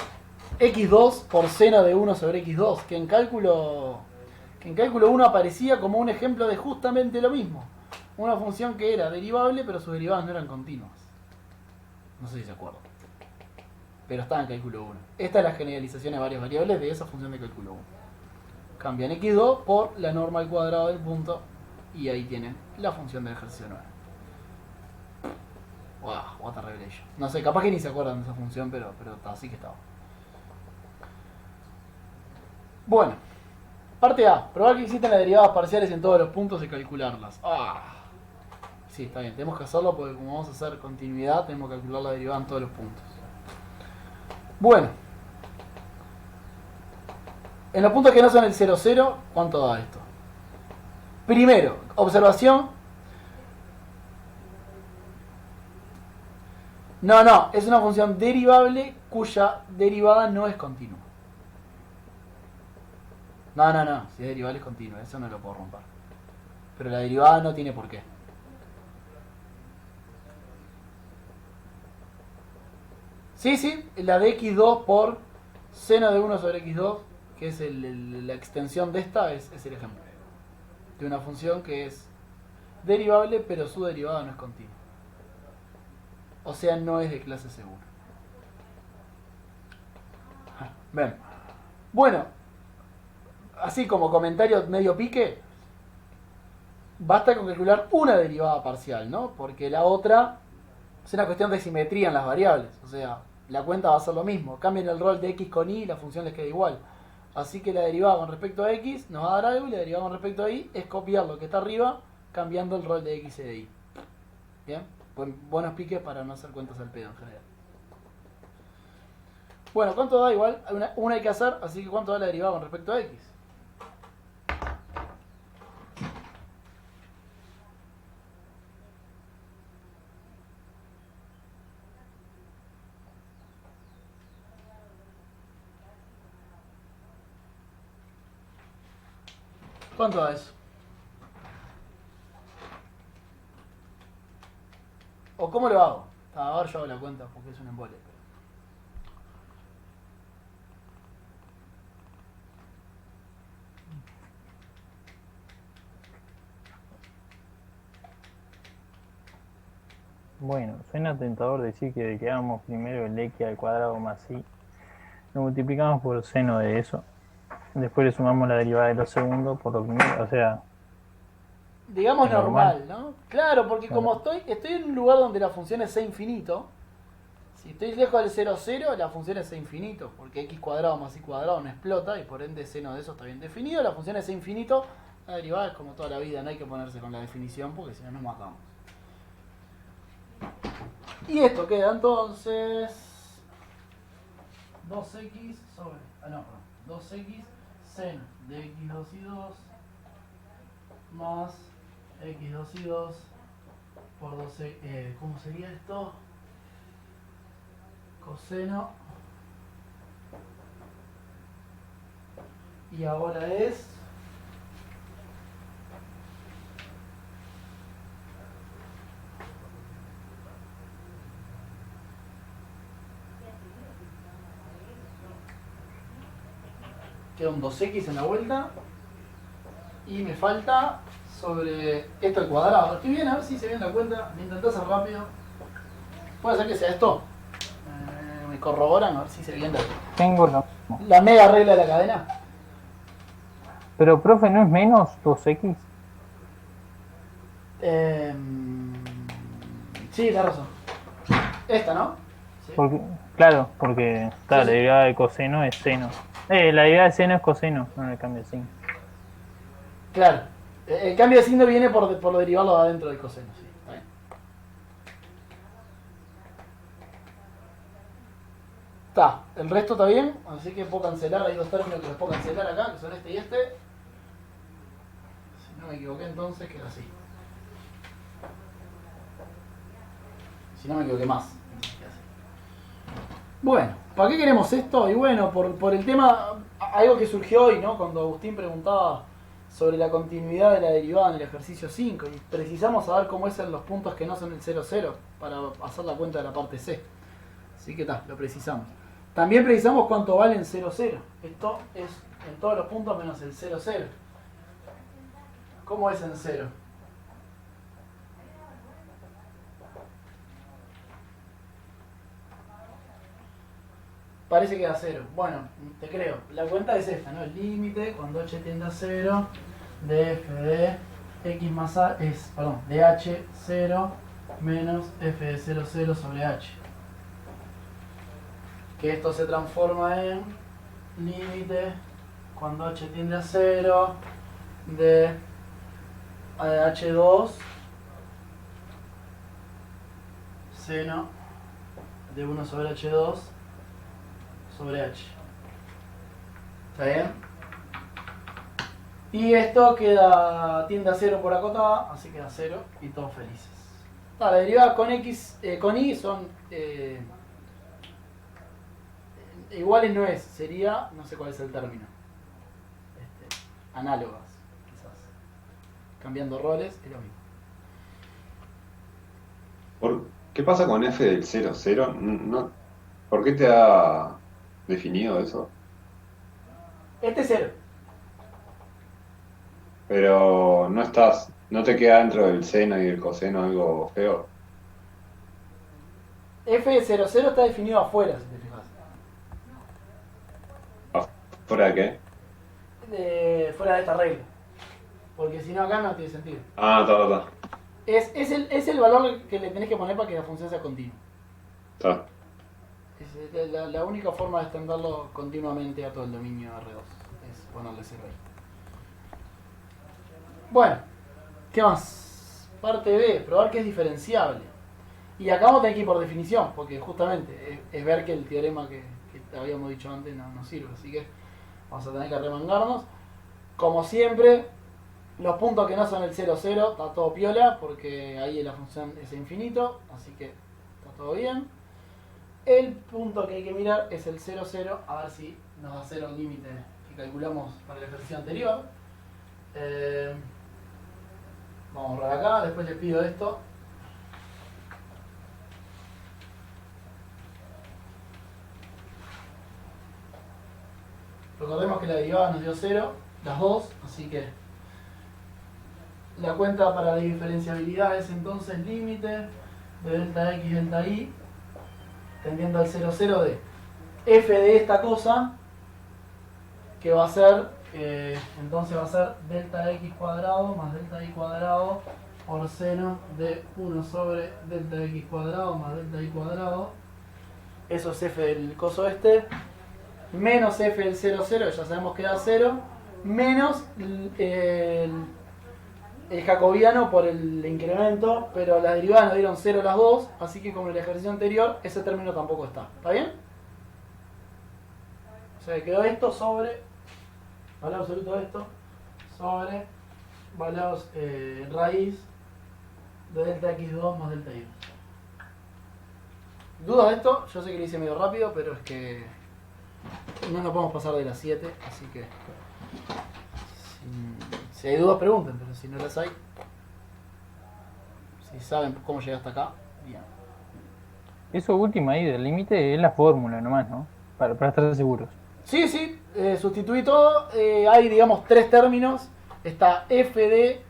S1: x2 por seno de 1 sobre x2, que En cálculo 1 aparecía como un ejemplo de justamente lo mismo. Una función que era derivable, pero sus derivadas no eran continuas. No sé si se acuerdan. Pero estaba en cálculo 1. Esta es la generalización de varias variables de esa función de cálculo 1. Cambian x2 por la norma al cuadrado del punto. Y ahí tienen la función del ejercicio 9. Wow, what a revelation. No sé, capaz que ni se acuerdan de esa función, pero así que estaba. Bueno. Parte A. Probar que existen las derivadas parciales en todos los puntos y calcularlas. Sí, está bien. Tenemos que hacerlo porque como vamos a hacer continuidad, tenemos que calcular la derivada en todos los puntos. Bueno. En los puntos que no son el 0, 0, ¿cuánto da esto? Primero, observación. No, es una función derivable cuya derivada no es continua. No, si es derivable es continua, eso no lo puedo romper. Pero la derivada no tiene por qué. Sí, la de x2 por seno de 1 sobre x2, que es la extensión de esta, es el ejemplo. De una función que es derivable, pero su derivada no es continua. O sea, no es de clase segura. Bien. Bueno, así como comentario medio pique, basta con calcular una derivada parcial, ¿no? Porque la otra es una cuestión de simetría en las variables. O sea, la cuenta va a ser lo mismo. Cambien el rol de x con y, la función les queda igual. Así que la derivada con respecto a x nos va a dar algo y la derivada con respecto a y es copiar lo que está arriba cambiando el rol de x y de y. ¿Bien? Buenos piques para no hacer cuentas al pedo en general. Bueno, ¿cuánto da? Igual, una hay que hacer, así que ¿cuánto da la derivada con respecto a x? ¿Cuánto da eso? ¿O cómo lo hago? A ver, yo hago la cuenta porque es un embole.
S6: Bueno, suena tentador decir que hagamos primero el x al cuadrado más y lo multiplicamos por el seno de eso. Después le sumamos la derivada de lo segundo por lo primero, o sea...
S1: Digamos normal, ¿no? Claro, porque como estoy en un lugar donde la función es c infinito, si estoy lejos del 0, 0, la función es c infinito, porque x cuadrado más y cuadrado no explota y por ende seno de eso está bien definido. La función es c infinito, la derivada es como toda la vida, no hay que ponerse con la definición porque si no nos matamos. Y esto queda entonces 2x sobre... 2x seno de x2 y 2 más x2 y 2 por 12... ¿cómo sería esto? Coseno. Y ahora es... Queda un 2x en la vuelta. Y me falta sobre esto al cuadrado. Estoy bien, a ver si se ve en la cuenta. Me intenté hacer rápido. Puede ser que sea esto. Me corroboran a ver si se ve
S6: Tengo lo mismo.
S1: la mega regla de la cadena.
S6: Pero, profe, ¿no es menos 2x?
S1: Sí, da razón. Esta, ¿no? Sí.
S6: Porque, claro, porque la derivada de coseno es seno. La derivada de seno es coseno, no le cambia de signo.
S1: Claro. El cambio de signo viene por lo derivado de adentro del coseno, sí. Está bien. Está. El resto está bien, así que puedo cancelar. Hay dos términos que los puedo cancelar acá, que son este y este. Si no me equivoqué entonces, queda así. Si no me equivoqué más. Queda así. Bueno, ¿para qué queremos esto? Y bueno, por el tema, algo que surgió hoy, ¿no? Cuando Agustín preguntaba sobre la continuidad de la derivada en el ejercicio 5 y precisamos saber cómo es en los puntos que no son el 0, 0 para hacer la cuenta de la parte C. Así que está, lo precisamos. También precisamos cuánto vale en 0, 0. Esto es en todos los puntos menos el 0, 0. ¿Cómo es en 0? Parece que da 0. Bueno, te creo. La cuenta es esta, ¿no? El límite cuando h tiende a 0 de f de x más a es, perdón, de h 0 menos f de 0, 0 sobre h. Que esto se transforma en límite cuando h tiende a 0 de h2 seno de 1 sobre h2 sobre h. ¿Está bien? Y esto queda, tiende a 0 por acotada, así queda 0 y todos felices. La derivada con x, con y son iguales no es, sería, no sé cuál es el término, análogas, quizás. Cambiando roles es lo mismo.
S2: ¿Qué pasa con f del 0, 0? No, ¿por qué te ha definido eso?
S1: Este es 0.
S2: Pero no te queda dentro del seno y del coseno algo feo.
S1: F de 0, 0 está definido afuera, si te fijas.
S2: ¿Fuera de qué?
S1: Fuera de esta regla. Porque si no acá no tiene sentido.
S2: Ah, está.
S1: Es el valor que le tenés que poner para que la función sea continua.
S2: Está.
S1: Es la única forma de extenderlo continuamente a todo el dominio R2. Es ponerle 0 ahí. Bueno, ¿qué más? Parte B, probar que es diferenciable. Y acá vamos a tener que ir por definición, porque justamente es ver que el teorema que habíamos dicho antes no sirve. Así que vamos a tener que remangarnos. Como siempre, los puntos que no son el 0, 0, está todo piola, porque ahí la función es infinito, así que está todo bien. El punto que hay que mirar es el 0, 0, a ver si nos da 0 el límite que calculamos para el ejercicio anterior. Vamos a borrar acá, después les pido esto. Recordemos que la derivada nos dio 0, las dos, así que la cuenta para la diferenciabilidad es entonces límite de delta x delta y tendiendo al 0, 0 de f de esta cosa, que va a ser, entonces va a ser delta x cuadrado más delta y cuadrado por seno de 1 sobre delta x cuadrado más delta y cuadrado. Eso es f del coso este, menos f del 0, 0, ya sabemos que da 0, menos el jacobiano por el incremento, pero las derivadas nos dieron 0 las dos, así que como en el ejercicio anterior, ese término tampoco está. ¿Está bien? O sea, quedó esto sobre valor absoluto de esto sobre valor raíz de delta x2 más delta y2. ¿Dudas de esto? Yo sé que lo hice medio rápido, pero es que no nos podemos pasar de las 7, así que si hay dudas pregunten, pero si no las hay, si saben cómo llegar hasta acá, bien.
S6: Eso último ahí del límite es la fórmula nomás, ¿no? Para estar seguros.
S1: Sí, sustituí todo. Hay, digamos, tres términos. Está f de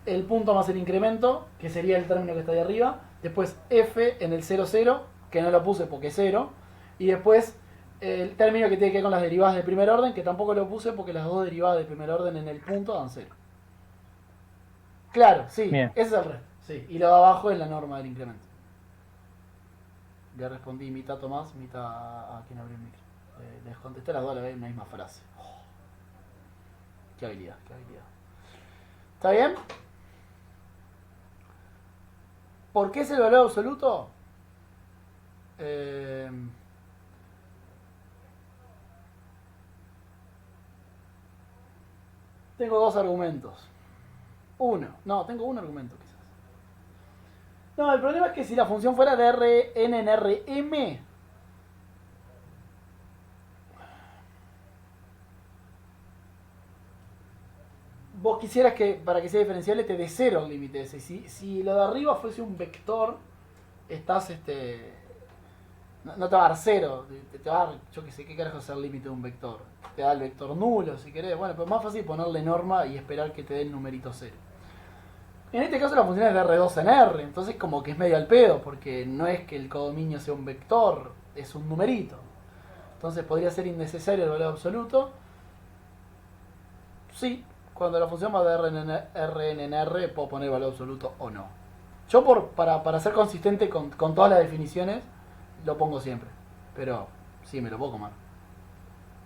S1: el punto más el incremento, que sería el término que está ahí arriba. Después f en el 0, 0, que no lo puse porque es 0. Y después el término que tiene que ver con las derivadas de primer orden, que tampoco lo puse porque las dos derivadas de primer orden en el punto dan 0. Claro, sí,
S6: Bien.
S1: ese es el resto. Sí. Y lo de abajo es la norma del incremento. Le respondí mitad a Tomás, mitad a quien abrió el micro. Les contesté las dos a la vez en una misma frase. Oh, qué habilidad, qué habilidad. ¿Está bien? ¿Por qué es el valor absoluto? Tengo dos argumentos. Tengo un argumento quizás. No, el problema es que si la función fuera de Rn en Rm, vos quisieras que para que sea diferenciable te dé 0 el límite ese. Si lo de arriba fuese un vector, estás no te va a dar 0, te va a dar, yo qué sé, qué carajo es el límite de un vector. Te da el vector nulo si querés, bueno, pero es más fácil ponerle norma y esperar que te dé el numerito 0. En este caso la función es de R2 en R, entonces como que es medio al pedo, porque no es que el codominio sea un vector, es un numerito. Entonces podría ser innecesario el valor absoluto. Sí, cuando la función va de Rn en R, puedo poner valor absoluto o no. Yo para ser consistente con todas las definiciones, lo pongo siempre. Pero sí, me lo puedo comer.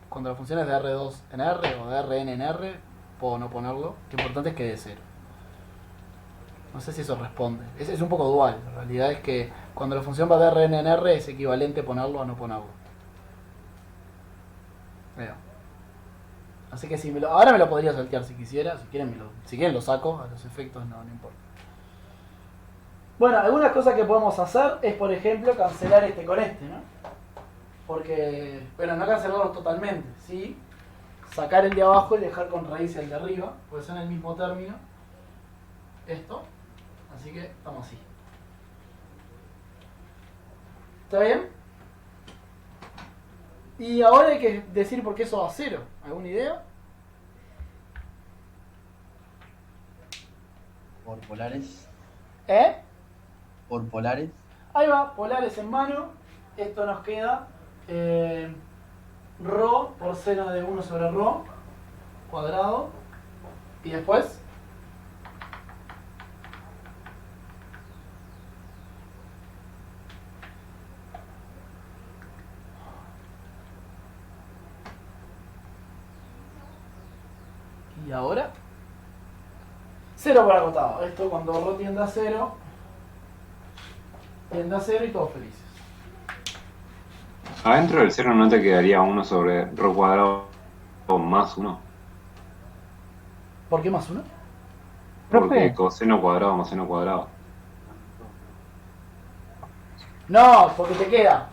S1: Cuando la función es de R2 en R o de Rn en R, puedo no ponerlo. Lo importante es que dé 0. No sé si eso responde. Es un poco dual. La realidad es que cuando la función va de Rn en R, es equivalente ponerlo a no ponerlo. Veo. Así que si ahora me lo podría saltear si quisiera. Si quieren lo saco. A los efectos no importa. Bueno, algunas cosas que podemos hacer es, por ejemplo, cancelar este con este, ¿no? Porque, bueno, no cancelarlo totalmente, ¿sí? Sacar el de abajo y dejar con raíz el de arriba, porque son el mismo término. Esto. Así que estamos así. ¿Está bien? Y ahora hay que decir por qué eso va a 0. ¿Alguna idea?
S4: Por polares.
S1: ¿Eh?
S4: Por polares.
S1: Ahí va, polares en mano. Esto nos queda ρ por seno de 1 sobre ρ cuadrado. Y después y ahora 0 por acotado. Esto cuando ρ tiende a 0 y todos felices.
S2: Adentro del 0 no te quedaría 1 sobre ρ cuadrado más 1.
S1: ¿Por qué más 1?
S2: Porque
S6: Profe.
S2: coseno cuadrado más seno cuadrado.
S1: No, porque te queda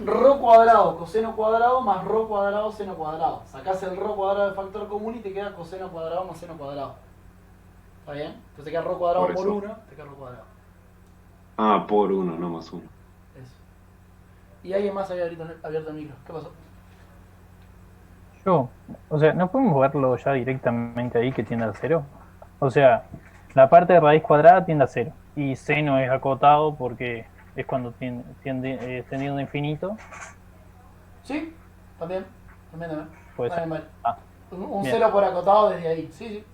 S1: ρ cuadrado coseno cuadrado más ρ cuadrado seno cuadrado. Sacás el ρ cuadrado del factor común y te queda coseno cuadrado más seno cuadrado. ¿Está bien? Entonces te queda ρ cuadrado
S2: Por
S1: por
S2: eso.
S1: 1, te queda ρ cuadrado.
S2: Ah, por 1, no más 1.
S1: Eso. Y alguien más había abierto el micro. ¿Qué pasó?
S6: Yo, o sea, ¿no podemos verlo ya directamente ahí que tiende a 0? O sea, la parte de raíz cuadrada tiende a 0 y seno es acotado porque es cuando tendiendo a infinito.
S1: ¿Sí? También. También.
S6: Puede ser.
S1: Vale.
S6: Ah,
S1: Un
S6: bien.
S1: 0 por acotado desde ahí. Sí, sí.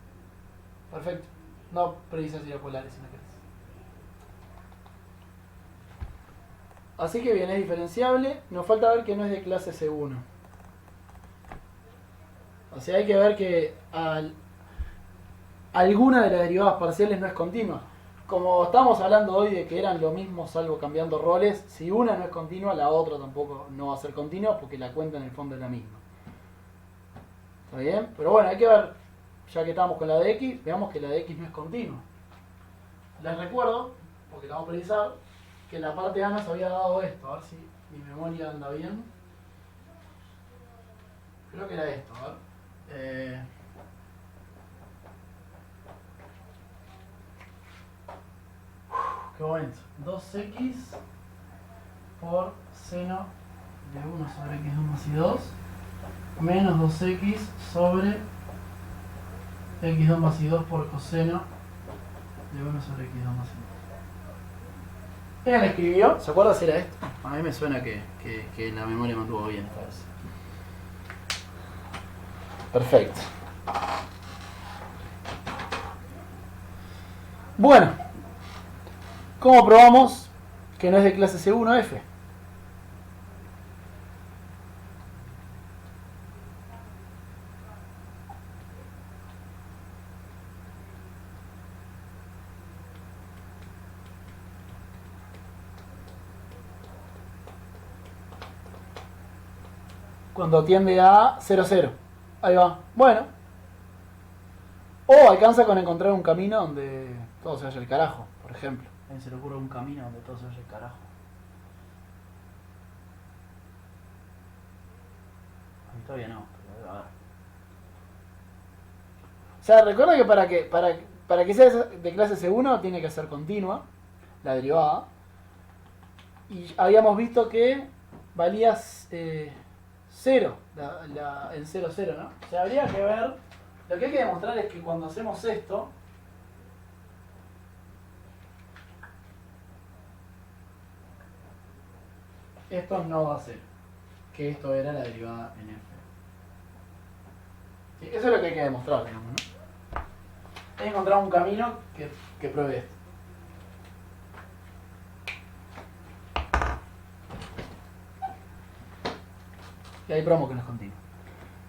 S1: Perfecto. No precisas ir a polares si no querés. Así que bien, es diferenciable. Nos falta ver que no es de clase C1. O sea, hay que ver que alguna de las derivadas parciales no es continua. Como estamos hablando hoy de que eran lo mismo salvo cambiando roles, si una no es continua, la otra tampoco no va a ser continua porque la cuenta en el fondo es la misma. ¿Está bien? Pero bueno, hay que ver, ya que estamos con la de X, veamos que la de X no es continua. Les recuerdo, porque la vamos a precisar, que en la parte A nos había dado esto. A ver si mi memoria anda bien. Creo que era esto, a ver. Qué momento. 2x por seno de 1 sobre x2 más y2 menos 2x sobre x2 más y2 por coseno de 1 sobre x2 más y2. Ella le escribió, ¿se acuerda si era esto? A mí me suena que la memoria mantuvo bien esta vez. Perfecto. Bueno, ¿cómo probamos que no es de clase C1F? Cuando tiende a 0, 0. Ahí va. Bueno. O alcanza con encontrar un camino donde todo se vaya al carajo, por ejemplo. A alguien se le ocurre un camino donde todo se vaya al carajo. A mí todavía no, pero a ver. O sea, recuerda que para que sea de clase C1 tiene que ser continua, la derivada. Y habíamos visto que valía 0 en 0, 0, ¿no? O sea, habría que ver. Lo que hay que demostrar es que cuando hacemos esto, esto no va a ser. Que esto era la derivada en f. Sí, eso es lo que hay que demostrar, digamos, ¿no? Hay que encontrar un camino que pruebe esto. Y hay promo que no es continuo.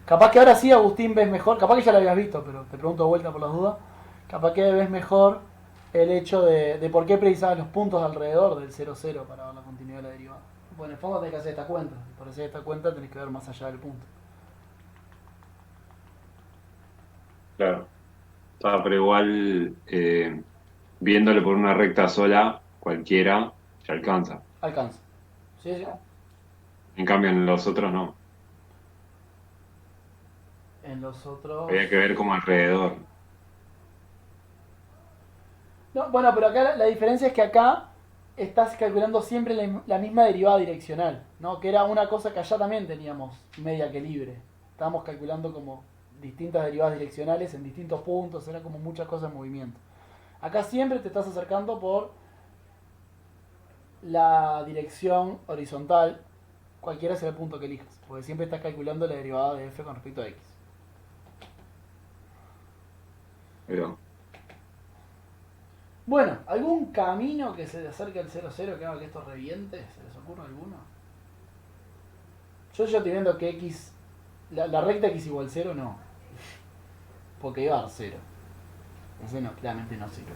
S1: Capaz que ahora sí, Agustín, ves mejor, capaz que ya lo habías visto, pero te pregunto de vuelta por las dudas. Capaz que ves mejor el hecho de por qué precisabas los puntos alrededor del 0, 0 para ver la continuidad de la derivada. Bueno, en el fondo tenés que hacer esta cuenta. Para hacer esta cuenta tenés que ver más allá del punto.
S2: Claro. Pero igual, viéndole por una recta sola, cualquiera, ya alcanza.
S1: Alcanza. ¿Sí, sí?
S2: En cambio, en los otros no.
S1: En los otros...
S2: Había que ver como alrededor.
S1: No, bueno, pero acá la diferencia es que acá estás calculando siempre la misma derivada direccional, ¿no? Que era una cosa que allá también teníamos media que libre. Estábamos calculando como distintas derivadas direccionales en distintos puntos, era como muchas cosas en movimiento. Acá siempre te estás acercando por la dirección horizontal, cualquiera sea el punto que elijas, porque siempre estás calculando la derivada de f con respecto a x.
S2: Pero,
S1: Bueno, ¿algún camino que se acerque al 0, 0 que haga que esto reviente? ¿Se les ocurre alguno? Yo ya estoy viendo que x, la recta x igual 0 no, porque iba a dar 0. Ese no, claramente no sirve.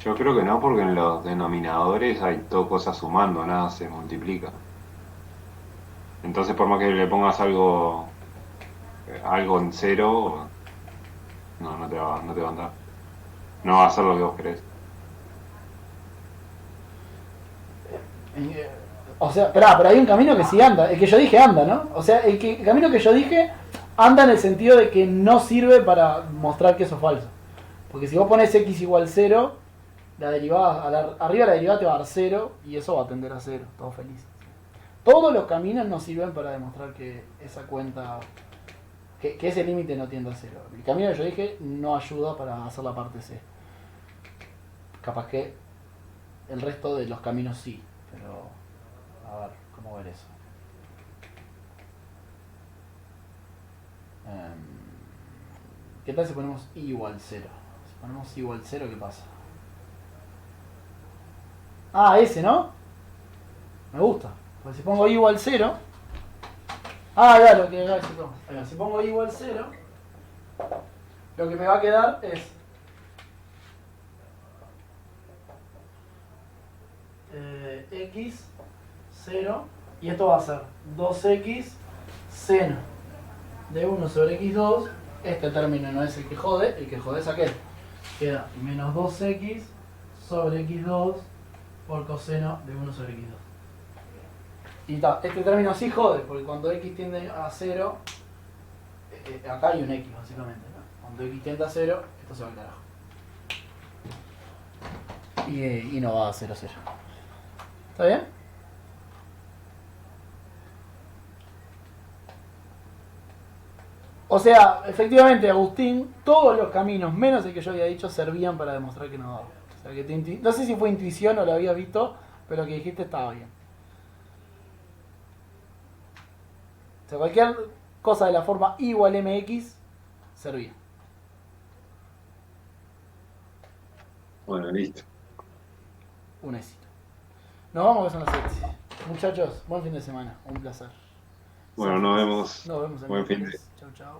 S2: yo creo que no, porque en los denominadores hay todo cosas sumando, nada se multiplica. Entonces, por más que le pongas algo en cero, no te va a andar. No va a hacer lo que vos querés.
S1: O sea, pero hay un camino que sí anda, el que yo dije anda, ¿no? O sea, el camino que yo dije anda en el sentido de que no sirve para mostrar que eso es falso. Porque si vos pones x igual 0, la derivada, arriba la derivada te va a dar 0 y eso va a tender a 0, todo feliz. Todos los caminos no sirven para demostrar que esa cuenta, que ese límite no tiende a 0. El camino que yo dije no ayuda para hacer la parte C. Capaz que el resto de los caminos sí, pero a ver, ¿cómo ver eso? ¿Qué tal si ponemos i igual 0? Si ponemos i igual 0, ¿qué pasa? Ah, ese, ¿no? Me gusta. Pues si pongo i igual 0... Ah, ya, lo que haga si pongo i igual 0, lo que me va a quedar es... x 0, y esto va a ser 2x seno de 1 sobre x2. Este término no es el que jode es aquel. Queda menos 2x sobre x2 por coseno de 1 sobre x2. Y este término sí jode, porque cuando x tiende a 0, acá hay un x básicamente, ¿no? Cuando x tiende a 0, esto se va al carajo. Y no va a 0, 0. ¿Está bien? O sea, efectivamente, Agustín, todos los caminos, menos el que yo había dicho, servían para demostrar que no daba. O sea, que no sé si fue intuición o lo habías visto, pero lo que dijiste estaba bien. O sea, cualquier cosa de la forma i igual mx servía.
S2: Bueno, listo.
S1: Un éxito. Nos vamos que son las 7. Muchachos, buen fin de semana. Un placer.
S2: Bueno, nos vemos.
S1: Nos vemos el
S2: Buen fin de.
S1: miércoles. Chau, chau.